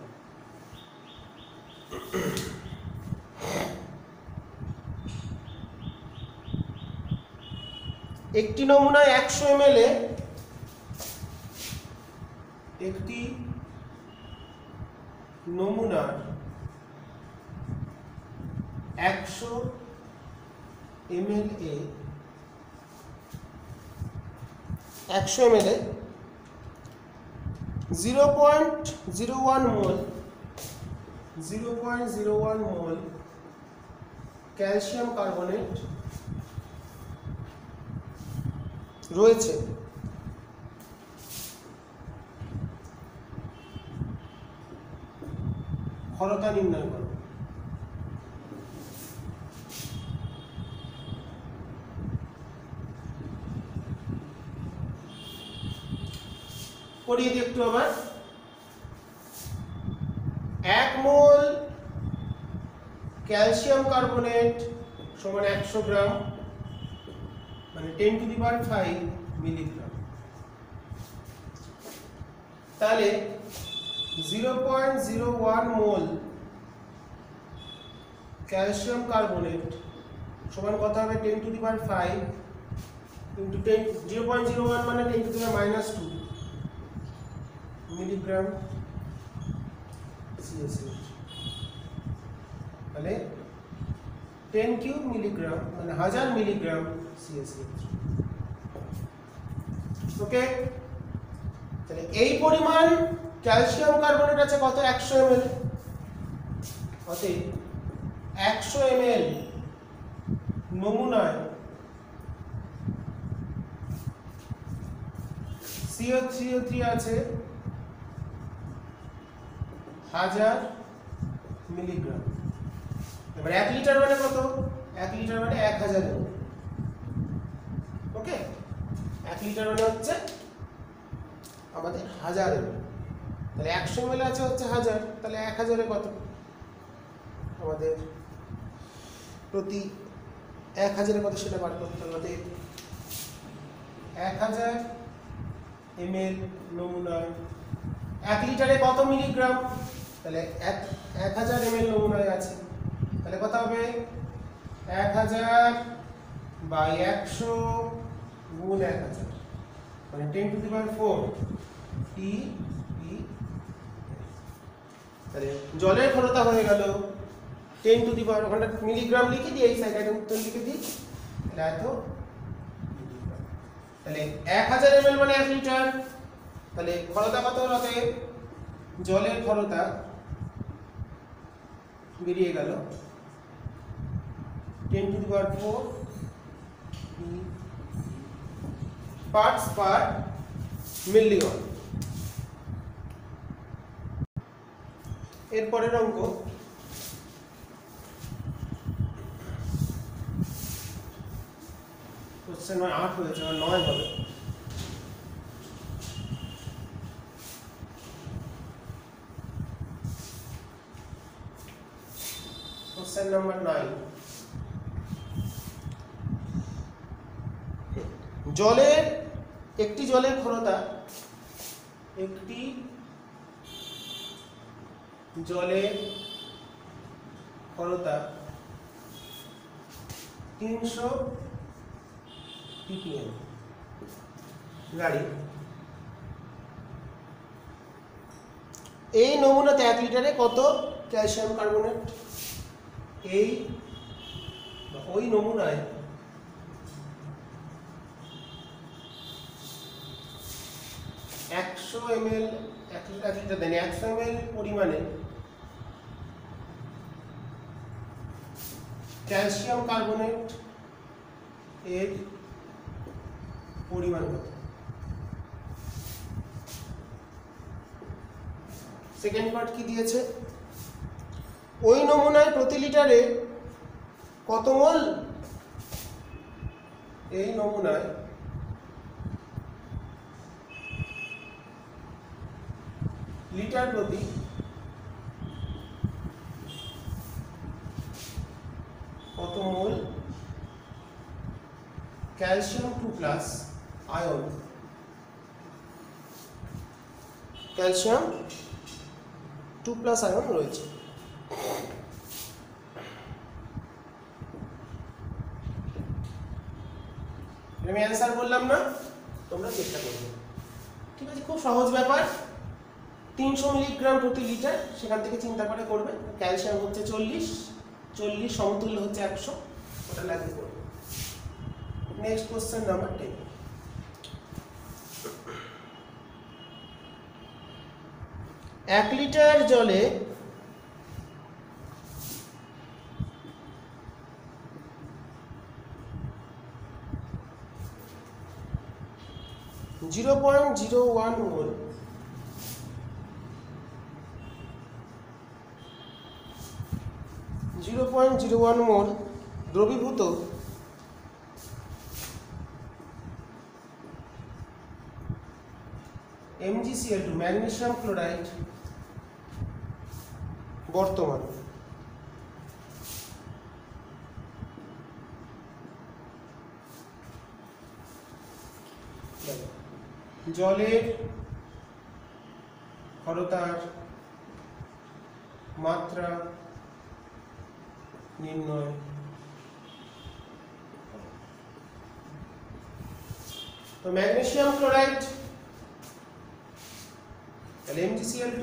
Speaker 1: একটি নমুনায় 100 ml এ একটি নমুনার 100 ml এ 0.01 মোল ক্যালসিয়াম কার্বনেট রয়েছে। ক্ষরতা নির্ণয় করো। করিয়ে দিই একটু আবার। 1 মোল ক্যালসিয়াম কার্বনেট সমান 100 গ্রাম, মানে 10⁵ মিলিগ্রাম। তাহলে 0.01 মোল ক্যালসিয়াম কার্বনেট সমান কত হবে? 10⁵ ইন্টু 0.01 মানে 10⁻² মিলিগ্রাম CaCH। তাহলে 10³ মিলিগ্রাম মানে 1000 মিলিগ্রাম CaCH। ওকে, তাহলে এই পরিমাণ ক্যালসিয়াম কার্বনেট আছে কত? 100 ml। অতএব 100 ml নমুনায় CO3 আছে 1000 মিলিগ্রাম। এবার 1 লিটার মানে কত? 1 লিটার মানে 1000 ml। ওকে, 1 লিটার মানে হচ্ছে আমাদের 1000 ml। তাহলে 100 ml আছে হচ্ছে 1000, তাহলে 1000 এ কত? আমাদের প্রতি 1000 এ কত সেটা বার করতে হবে। 1000 ml নমুনায় 1 লিটারে কত মিলিগ্রাম? তাহলে 1000 ml নমুনায় আছে, তাহলে কত হবে? 1000 বাই 100 গুণ 1000 মানে 10⁴ T। তাহলে জলের ক্ষরতা হয়ে গেল 10⁻, ওখানটা মিলিগ্রাম লিখে দিই, এই সাইডে উত্তর লিখে দিই, তাহলে এত মিলিগ্রাম। তাহলে 1000 ml মানে 1 লিটার। তাহলে ক্ষরতা কত হবে? জলের ক্ষরতা বেরিয়ে গেল 10⁴ পার্টস পার মিলিয়ন। এরপরের অঙ্ক কোশ্চেন 8 হয়েছে, 9 হবে। Question number 9। একটি জলের ক্ষরতা 300 ppm গাড়ি। এই নমুনাতে 1 লিটারে কত ক্যালসিয়াম কার্বনেট? ওই নমুনায় 100 ml 1 লিটার দেন 100 ml পরিমাণে ক্যালসিয়াম কার্বনেট এর পরিমাণ কত? সেকেন্ড পার্ট কি দিয়েছে? ওই নমুনায় প্রতি লিটারে কত মোল? এই নমুনায় লিটার প্রতি কত মোল calcium 2 plus ion, calcium 2 plus ion রয়েছে। আমি অ্যান্সার বললাম না, তোমরা চেষ্টা করবে। ঠিক আছে, খুব সহজ ব্যাপার। 300 মিলিগ্রাম প্রতি লিটার, সেখান থেকে চিন্তা করে করবে। ক্যালসিয়াম হচ্ছে 40 সমতুল্য হচ্ছে 100, ওটা লাগিয়ে করবে। Next question number 10। এক লিটার জলে 0.01 মোল দ্রবীভূত MgCl2 ম্যাগনেসিয়াম ক্লোরাইড বর্তমান জলের ক্ষরতার মাত্রা নির্ণয় তো ম্যাগনেসিয়াম ক্লোরাইড তাহলে MgCl2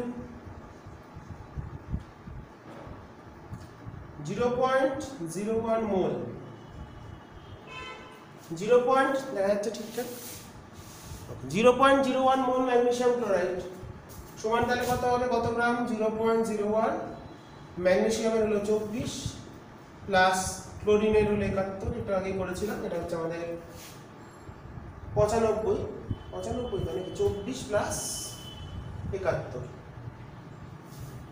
Speaker 1: 0.01 মোল, দেখা যাচ্ছে ঠিকঠাক, 0.01 মোল ম্যাগনেসিয়াম ক্লোরাইড সমান তাহলে কত হবে, কত গ্রাম, 0.01, ম্যাগনেসিয়ামের হলো 24 প্লাস ক্লোরিনের হলো 71, এটা আগে করেছিলাম, এটা হচ্ছে আমাদের 95 মানে 24 প্লাস 71,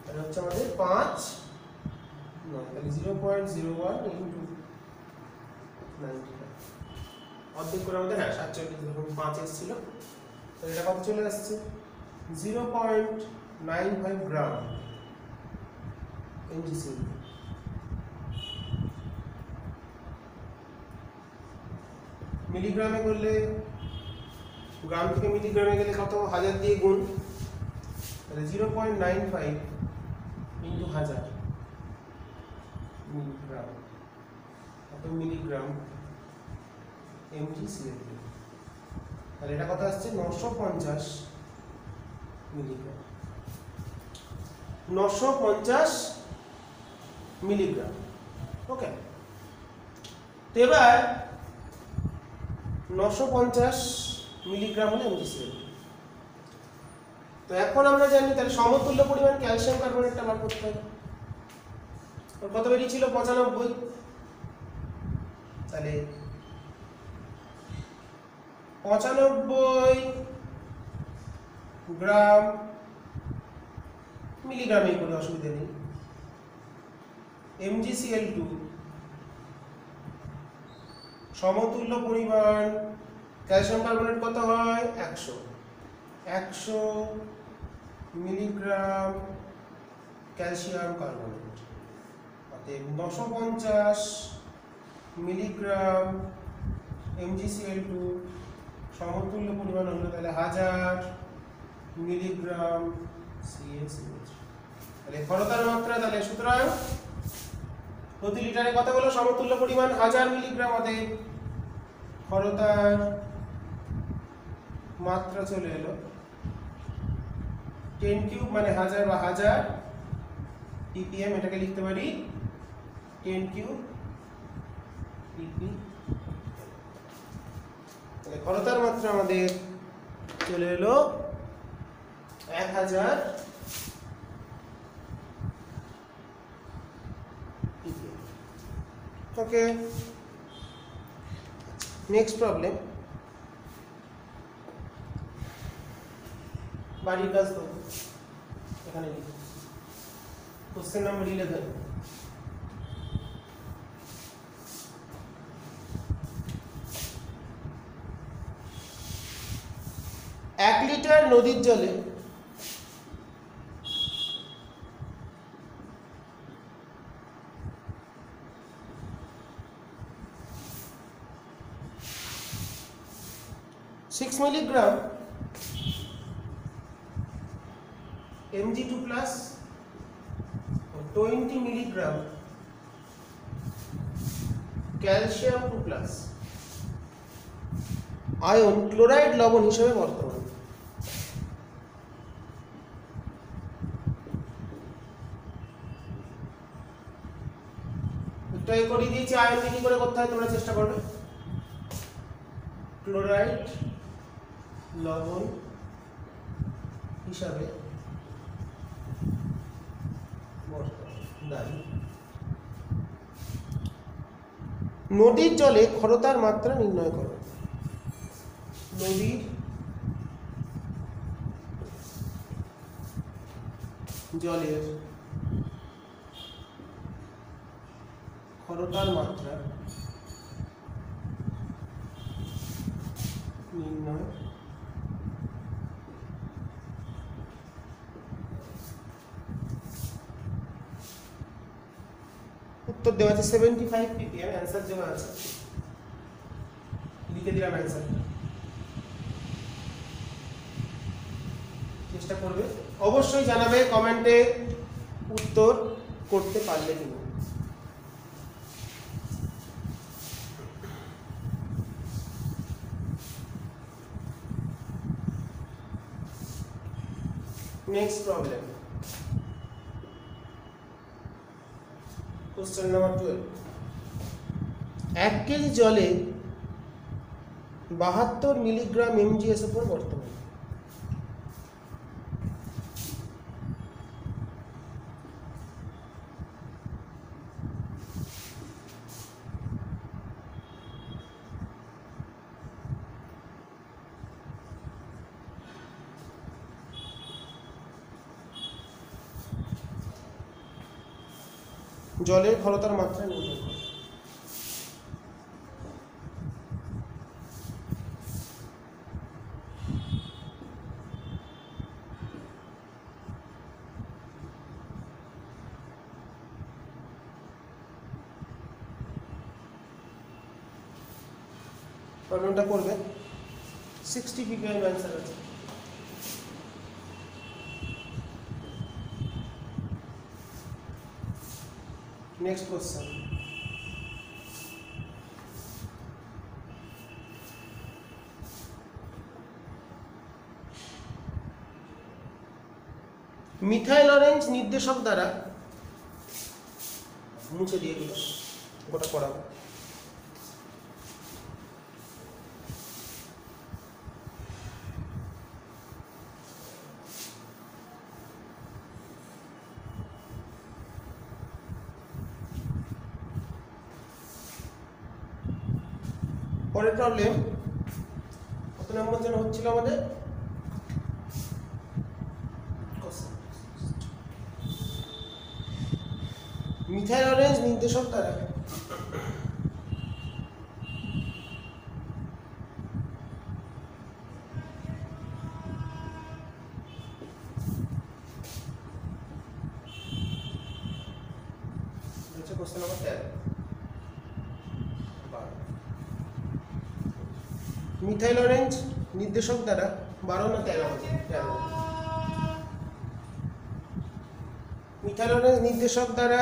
Speaker 1: এটা হচ্ছে আমাদের 5 নয়, তাহলে 0.01 ইন্টু 95, অর্ধেক করে আমাদের 47, যখন 5 এসেছিল, তাহলে এটা কত চলে আসছে 0.95 গ্রাম MgCl। মিলিগ্রামে করলে, গ্রাম থেকে মিলিগ্রামে গেলে কত, 1000 দিয়ে গুণ, তাহলে 0.95 ইন্টু 1000 মিলিগ্রাম, কত মিলিগ্রাম MgCl2, তাহলে এটা কত আসছে 950 মিলিগ্রাম, 950 মিলিগ্রাম। ওকে, তো এবার 950 মিলিগ্রাম হলো MgCl2। তো এখন আমরা জানি তাহলে সমতুল্য পরিমাণ ক্যালসিয়াম কার্বনেটটা বার করতে হবে। কত বেরিয়েছিল 95, তাহলে 95 গ্রাম, মিলিগ্রামে কোনো অসুবিধা নেই, MgCl2 সমতুল্য পরিমাণ ক্যালসিয়াম কার্বনেট কত হয় 100 মিলিগ্রাম ক্যালসিয়াম কার্বনেট, অতএব 950 মিলিগ্রাম MgCl2 সমতুল্য পরিমাণ হলো তাহলে 1000 মিলিগ্রাম CaCH। তাহলে ক্ষরতার মাত্রা, তাহলে সুতরাং প্রতি লিটারে কত হলো সমতুল্য পরিমাণ 1000 মিলিগ্রাম, অতএব ক্ষরতার মাত্রা চলে এলো 10 কিউব মানে 1000 বা 1000 ppm, এটাকে লিখতে পারি 10 কিউব ppm। তাহলে ক্ষরতার মাত্রা আমাদের চলে এলো 1000 ppm। ওকে, নেক্সট প্রবলেম, বাড়ির কাজ তো এখানে লিখো, কোশ্চেন নাম্বার 11। এক লিটার নদীর জলে 6 milligram Mg2 plus 20 milligram calcium 2 plus ion chloride লবণ হিসেবে বর্তমান। এটা করে দিয়েছি, আয়ন কি করে করতে হয় তোমরা চেষ্টা করবে। ক্লোরাইড লবণ হিসাবে নদীর জলে ক্ষরতার মাত্রা নির্ণয় করো। নদীর জলের ক্ষরতার মাত্রা নির্ণয় উত্তর দেওয়া আছে 75 ppm। অ্যান্সার দেওয়া আছে, লিখে দিলাম অ্যান্সার। চেষ্টা করবে, অবশ্যই জানাবে কমেন্টে উত্তর করতে পারলে কিনা। Next problem, question number 12। 1 KG জলে 72 মিলিগ্রাম MgSO4 বর্তমান। জলের ক্ষরতার মাত্রা নির্ণয় করো। প্রবলেমটা করবে, 60 ppm অ্যান্সার আছে। নেক্সট কোশ্চেন, মিথাইল অরেঞ্জ নির্দেশক দ্বারা মুছে দিয়ে দিল গোটা পড়াবো। পরের প্রবলেম কত নম্বর যেন হচ্ছিল আমাদের, মিথাইল অরেঞ্জ নির্দেশক দ্বারা কোশ্চেন নাম্বার 13। মিথাইল অরেঞ্জ নির্দেশক দ্বারা 12 না 13 হবে, 13। মিথাইল অরেঞ্জ নির্দেশক দ্বারা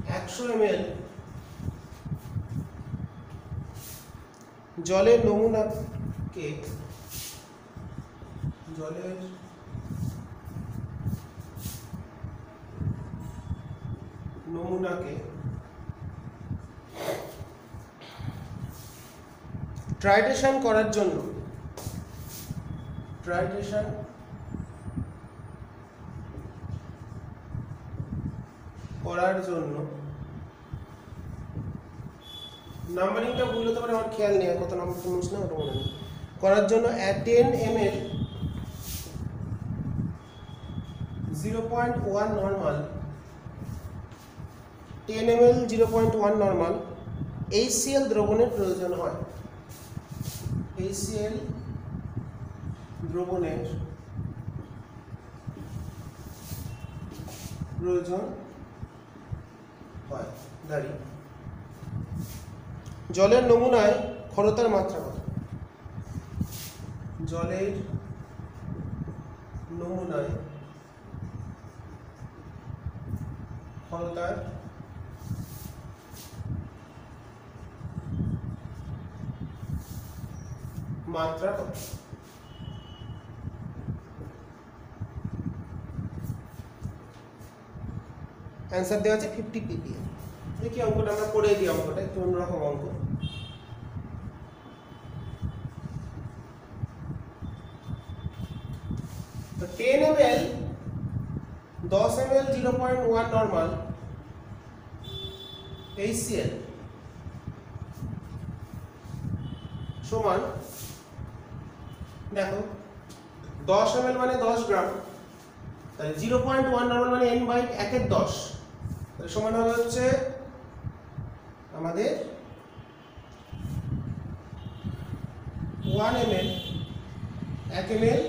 Speaker 1: 100 ml জলের নমুনাকে ট্রাইটেশন করার জন্য নাম্বারিংটা ভুল হতে পারে, আমার খেয়াল নেই কত নম্বর শুনিস না, ওটা মনে নেই। করার জন্য 10 ml 0.1 normal 10 ml 0.1 normal HCl দ্রবণের প্রয়োজন হয়। HCl দ্রবণের প্রয়োজন হয়। দাঁড়িয়ে জলের নমুনায় ক্ষরতার মাত্রা কত? জলের নমুনায় ক্ষরতার মাত্রা কত? অ্যান্সার দেওয়া আছে 50 ppm। দেখি অঙ্কটা আমরা করে দিই, অঙ্কটা একটু অন্যরকম অঙ্ক। তো 10 ml 10 ml 0.1 নরমাল HCl সমান, দেখো 10 ml মানে 10 গ্রাম, তাহলে 0.1 নরমাল মানে n বাই 1/10, তাহলে সমান হবে হচ্ছে আমাদের 1 ml 1 ml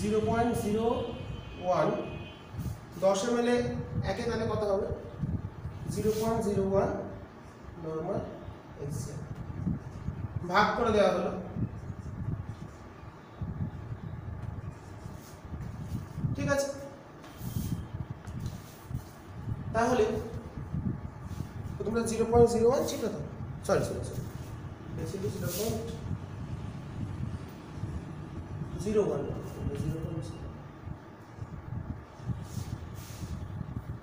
Speaker 1: 0.01, 10 ml এ একে তাহলে কত হবে 0.01 নরমাল HCl, ভাগ করে দেওয়া হলো। ঠিক আছে, তাহলে তোমরা 0.01 ছিল তো, সরি 0.01,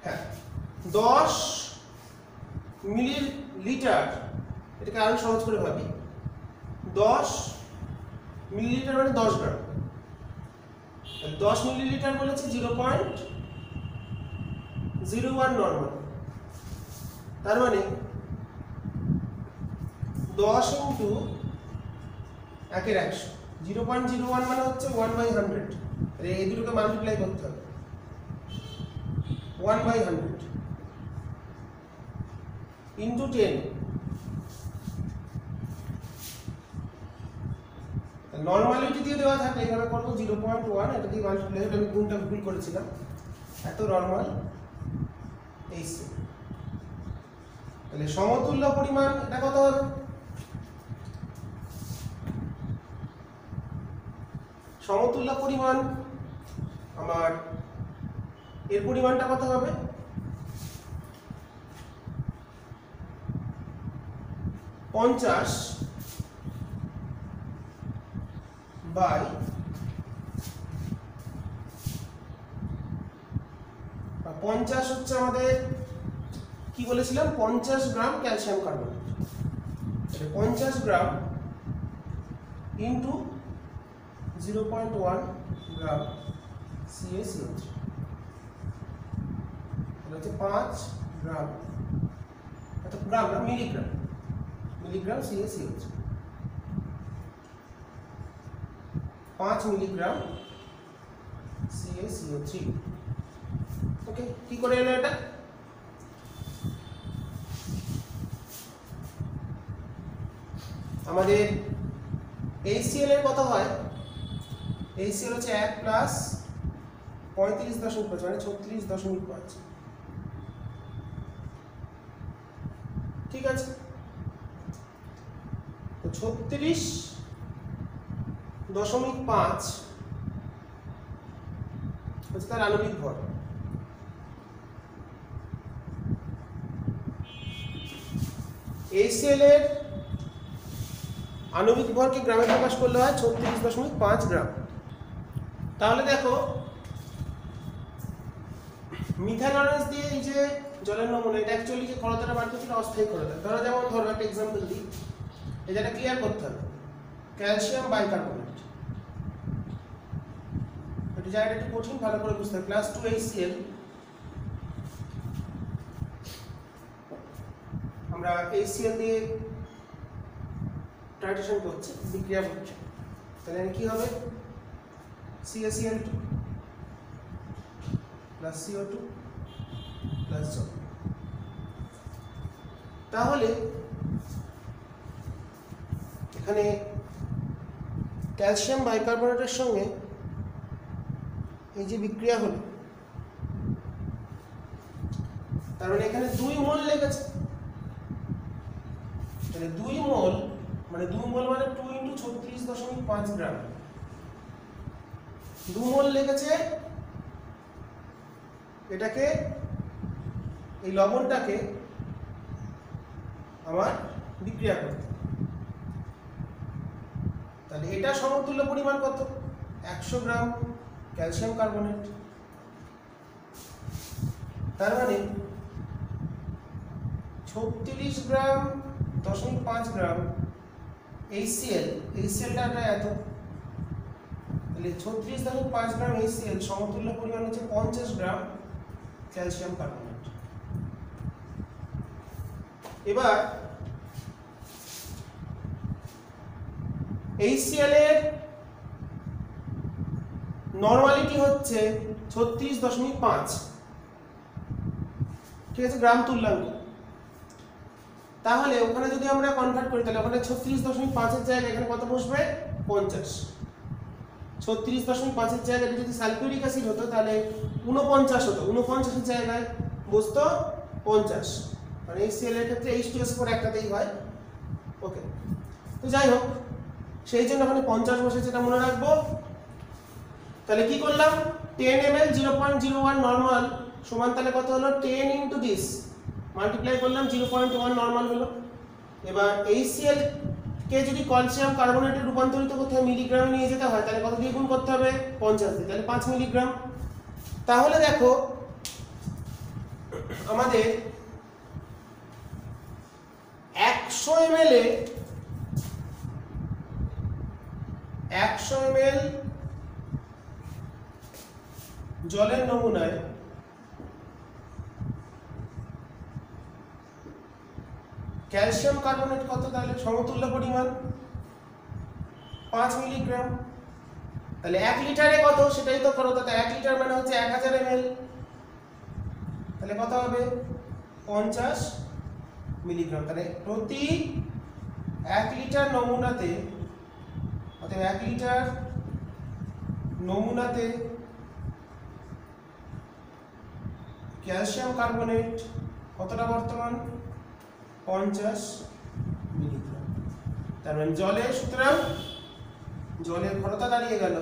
Speaker 1: হ্যাঁ 10 মিলিলিটার, এটাকে আরো সহজ করে ভাবি, 10 মিলিলিটার মানে 10 গ্রাম, 10 মিলিলিটার বলেছে 0.01 নরমাল, তার মানে 10 ইন্টু 1/100, 0.01 মানে হচ্ছে 1/100, এই দুটোকে মাল্টিপ্লাই করতে হবে, 1/100 ইন্টু 10, নরমালিটি দিয়ে দেওয়া থাকে, এইভাবে করবো 0.1, এটা দিয়ে মাল্টিপ্লাই, এটা আমি গুণটা ভুল করেছিলাম, এত নরমাল HCl, তাহলে সমতুল্য পরিমাণ এটা কত হবে? সমতুল্য পরিমাণ আমার এর পরিমাণটা কত হবে? 50 বাই 50 হচ্ছে আমাদের কি বলেছিলাম, 50 গ্রাম ক্যালসিয়াম কার্বনেট, 50 গ্রাম ইন্টু 0.1 গ্রাম CaCO3, এটা হচ্ছে 5 গ্রাম, এটা গ্রাম না milligram, milligram CaCO3, 5 milligram CaCO3। ওকে, কি করে এলো এটা? আমাদের HCl এর কত হয়? HCl হচ্ছে 1 প্লাস 35.5 মানে 36.5, ঠিক আছে, তো 36.5 হচ্ছে তার আণবিক ভর। HCl এর আণবিক ভরকে গ্রামে প্রকাশ করলে হয় 36.5 গ্রাম। তাহলে দেখো মিথাইল অরেঞ্জ দিয়ে এই যে জলের নমুনা, এটা অ্যাকচুয়ালি যে ক্ষরতাটা বার করছে এটা অস্থায়ী ক্ষরতা। ধরো যেমন ধরো একটা এক্সাম্পল দিই, এটা ক্লিয়ার করতে হবে, ক্যালসিয়াম বাইকার্বনেট, এটা জায়গাটা একটু কঠিন, ভালো করে বুঝতে হবে, +2 HCl, আমরা HCl দিয়ে টাইট্রেশন করছি, বিক্রিয়া করছি, তাহলে কি হবে CaCl2 প্লাস CO2 প্লাস জল। তাহলে এখানে ক্যালসিয়াম বাইকার্বনেটের সঙ্গে এই যে বিক্রিয়া হলো, তার মানে এখানে 2 মোল লেগেছে, তাহলে 2 মোল মানে 2 মোল মানে 2 × 36.5 গ্রাম। 2 মোল লেগেছে এটাকে, এই লবণটাকে আমার বিক্রিয়া করতে। তাহলে এটা সমতুল্য পরিমাণ কত? 100 গ্রাম ক্যালসিয়াম কার্বনেট। তার মানে 36 গ্রাম 0.5 গ্রাম HCl, HClটা এত, তাহলে 36.5 গ্রাম HCl সমতুল্য পরিমাণ হচ্ছে 50 গ্রাম ক্যালসিয়াম কার্বনেট। এবার HCl এর নরমালিটি হচ্ছে 36.5, ঠিক আছে, গ্রাম তুল্যাঙ্ক। তাহলে ওখানে যদি আমরা কনভার্ট করি তাহলে ওখানে 36.5 এর জায়গায় এখানে কত বসবে? 50। 36.5 এর জায়গায় যদি সালফিউরিক অ্যাসিড হতো তাহলে 49 হতো, 49 এর জায়গায় বসতো 50। মানে HCl এর ক্ষেত্রে H2SO4 একটাতেই হয়। ওকে, তো যাই হোক, সেই জন্য ওখানে 50 বসেছে, এটা মনে রাখবো। তাহলে কি করলাম? 10 ml 0.01 নরমাল সমান তাহলে কত হলো? 10 × দিস মাল্টিপ্লাই করলাম 0.1 নরমাল হলো। এবার HCl কে যদি ক্যালসিয়াম কার্বনেটে রূপান্তরিত করতে হয়, মিলিগ্রামে নিয়ে যেতে হয়, তাহলে কত দিয়ে গুণ করতে হবে? 50 দিয়ে, তাহলে 5 মিলিগ্রাম। তাহলে দেখো আমাদের 100 ml এ 100 ml জলের নমুনায় ক্যালসিয়াম কার্বনেট কত? তাহলে সমতুল্য পরিমাণ 5 মিলিগ্রাম। তাহলে 1 লিটারে কত সেটাই তো করো। তাহলে 1 লিটার মানে হচ্ছে 1000 ml, তাহলে কত হবে? 50 মিলিগ্রাম। তাহলে প্রতি 1 লিটার নমুনাতে, অর্থাৎ 1 লিটার নমুনাতে ক্যালসিয়াম কার্বনেট কতটা বর্তমান? 50 মিলিগ্রাম। তার মানে জলের, সুতরাং জলের ঘনত্ব দাঁড়িয়ে গেল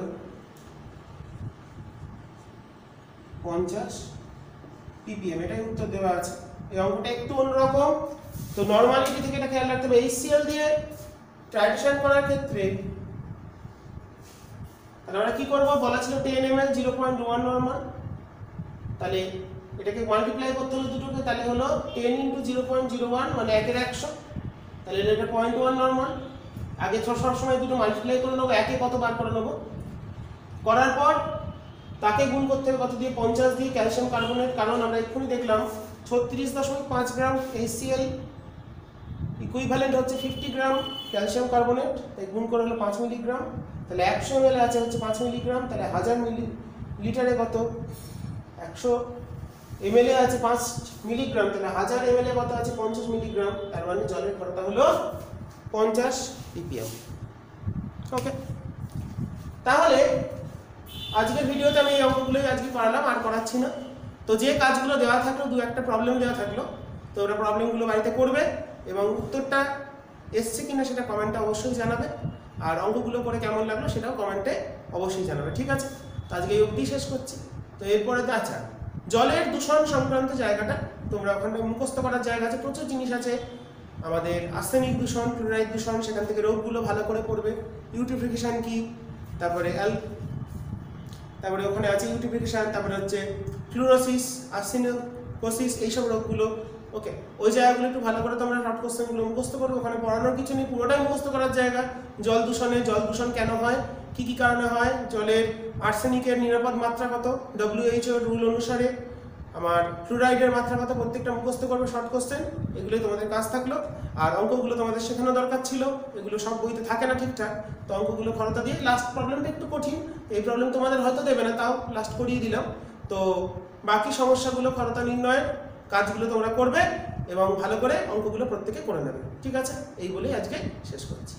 Speaker 1: 50 ppm। এটাই উত্তর দেওয়া আছে। এই অঙ্কটা একটু অন্যরকম, তো নরমালিটি থেকে এটা খেয়াল রাখতে হবে। HCl দিয়ে ট্রাইডেশন করার ক্ষেত্রে তাহলে আমরা কি করব? বলা ছিল 10 ml 0.1 নরমাল, তাহলে এটাকে মাল্টিপ্লাই করতে হলো দুটোকে, তাহলে হলো 10 × 0.01 মানে 1 এর 100, তাহলে এটা 0.1 নরমাল। আগে সব সময় দুটো মাল্টিপ্লাই করে নেবো, একে কত বার করে নেবো, করার পর তাকে গুণ করতে হবে কত দিয়ে? 50 দিয়ে ক্যালসিয়াম কার্বনেট। কারণ আমরা এক্ষুনি দেখলাম 36.5 গ্রাম HCl ইকুইভ্যালেন্ট হচ্ছে 50 গ্রাম ক্যালসিয়াম কার্বনেট, তাই গুণ করে হলো 5 মিলিগ্রাম। তাহলে 100 ml আছে হচ্ছে 5 মিলিগ্রাম, তাহলে 1000 লিটারে কত? 100 ml এ আছে 5 মিলিগ্রাম, তাহলে 1000 ml এ কত আছে? 50 মিলিগ্রাম। তার মানে জলের ঘনত্ব হলো 50 ppm। ওকে, তাহলে আজকের ভিডিওতে আমি এই অঙ্কগুলোই আজকে করালাম, আর করাচ্ছি না। তো যে কাজগুলো দেওয়া থাকলো, দু একটা প্রবলেম দেওয়া থাকলো, তো ওরা প্রবলেমগুলো বাড়িতে করবে এবং উত্তরটা এসছে কিনা সেটা কমেন্টে অবশ্যই জানাবে। আর অঙ্কগুলো করে কেমন লাগলো সেটাও কমেন্টে অবশ্যই জানাবে, ঠিক আছে? তো আজকে এই অবধি শেষ করছি। তো এরপরে আচ্ছা, জলের দূষণ সংক্রান্ত জায়গাটা তোমরা ওখানে মুখস্থ করার জায়গা আছে, প্রচুর জিনিস আছে। আমাদের আর্সেনিক দূষণ, ফ্লোরাইড দূষণ, সেখান থেকে রোগগুলো ভালো করে পড়বে। ইউট্রিফিকেশন কি, তারপরে ওখানে আছে ইউট্রিফিকেশন, তারপরে হচ্ছে ফ্লুরোসিস, আর্সেনিকোসিস, এইসব রোগগুলো। ওকে, ওই জায়গাগুলো একটু ভালো করে তোমরা শর্ট কোশ্চেনগুলো মুখস্থ করবে। ওখানে পড়ানোর কিছু নেই, পুরোটাই মুখস্থ করার জায়গা। জল দূষণ কেন হয়, কি কি কারণে হয়, জলের আর্সেনিকের নিরাপদ মাত্রা কত, WHO রুল অনুসারে, আমার ফ্লুরাইডের মাত্রা কত, প্রত্যেকটা মুখস্থ করবে শর্ট কোশ্চেন। এগুলোই তোমাদের কাজ থাকলো। আর অঙ্কগুলো তোমাদের শেখানো দরকার ছিল, এগুলো সব বইতে থাকে না ঠিকঠাক, তো অঙ্কগুলো খরতা দিয়ে লাস্ট প্রবলেমটা একটু কঠিন, এই প্রবলেম তোমাদের হয়তো দেবে না, তাও লাস্ট করিয়ে দিলাম। তো বাকি সমস্যাগুলো খরতা নির্ণয়ের কাজগুলো তোমরা করবে এবং ভালো করে অঙ্কগুলো প্রত্যেকে করে নেবে, ঠিক আছে? এই বলেই আজকে শেষ করছি।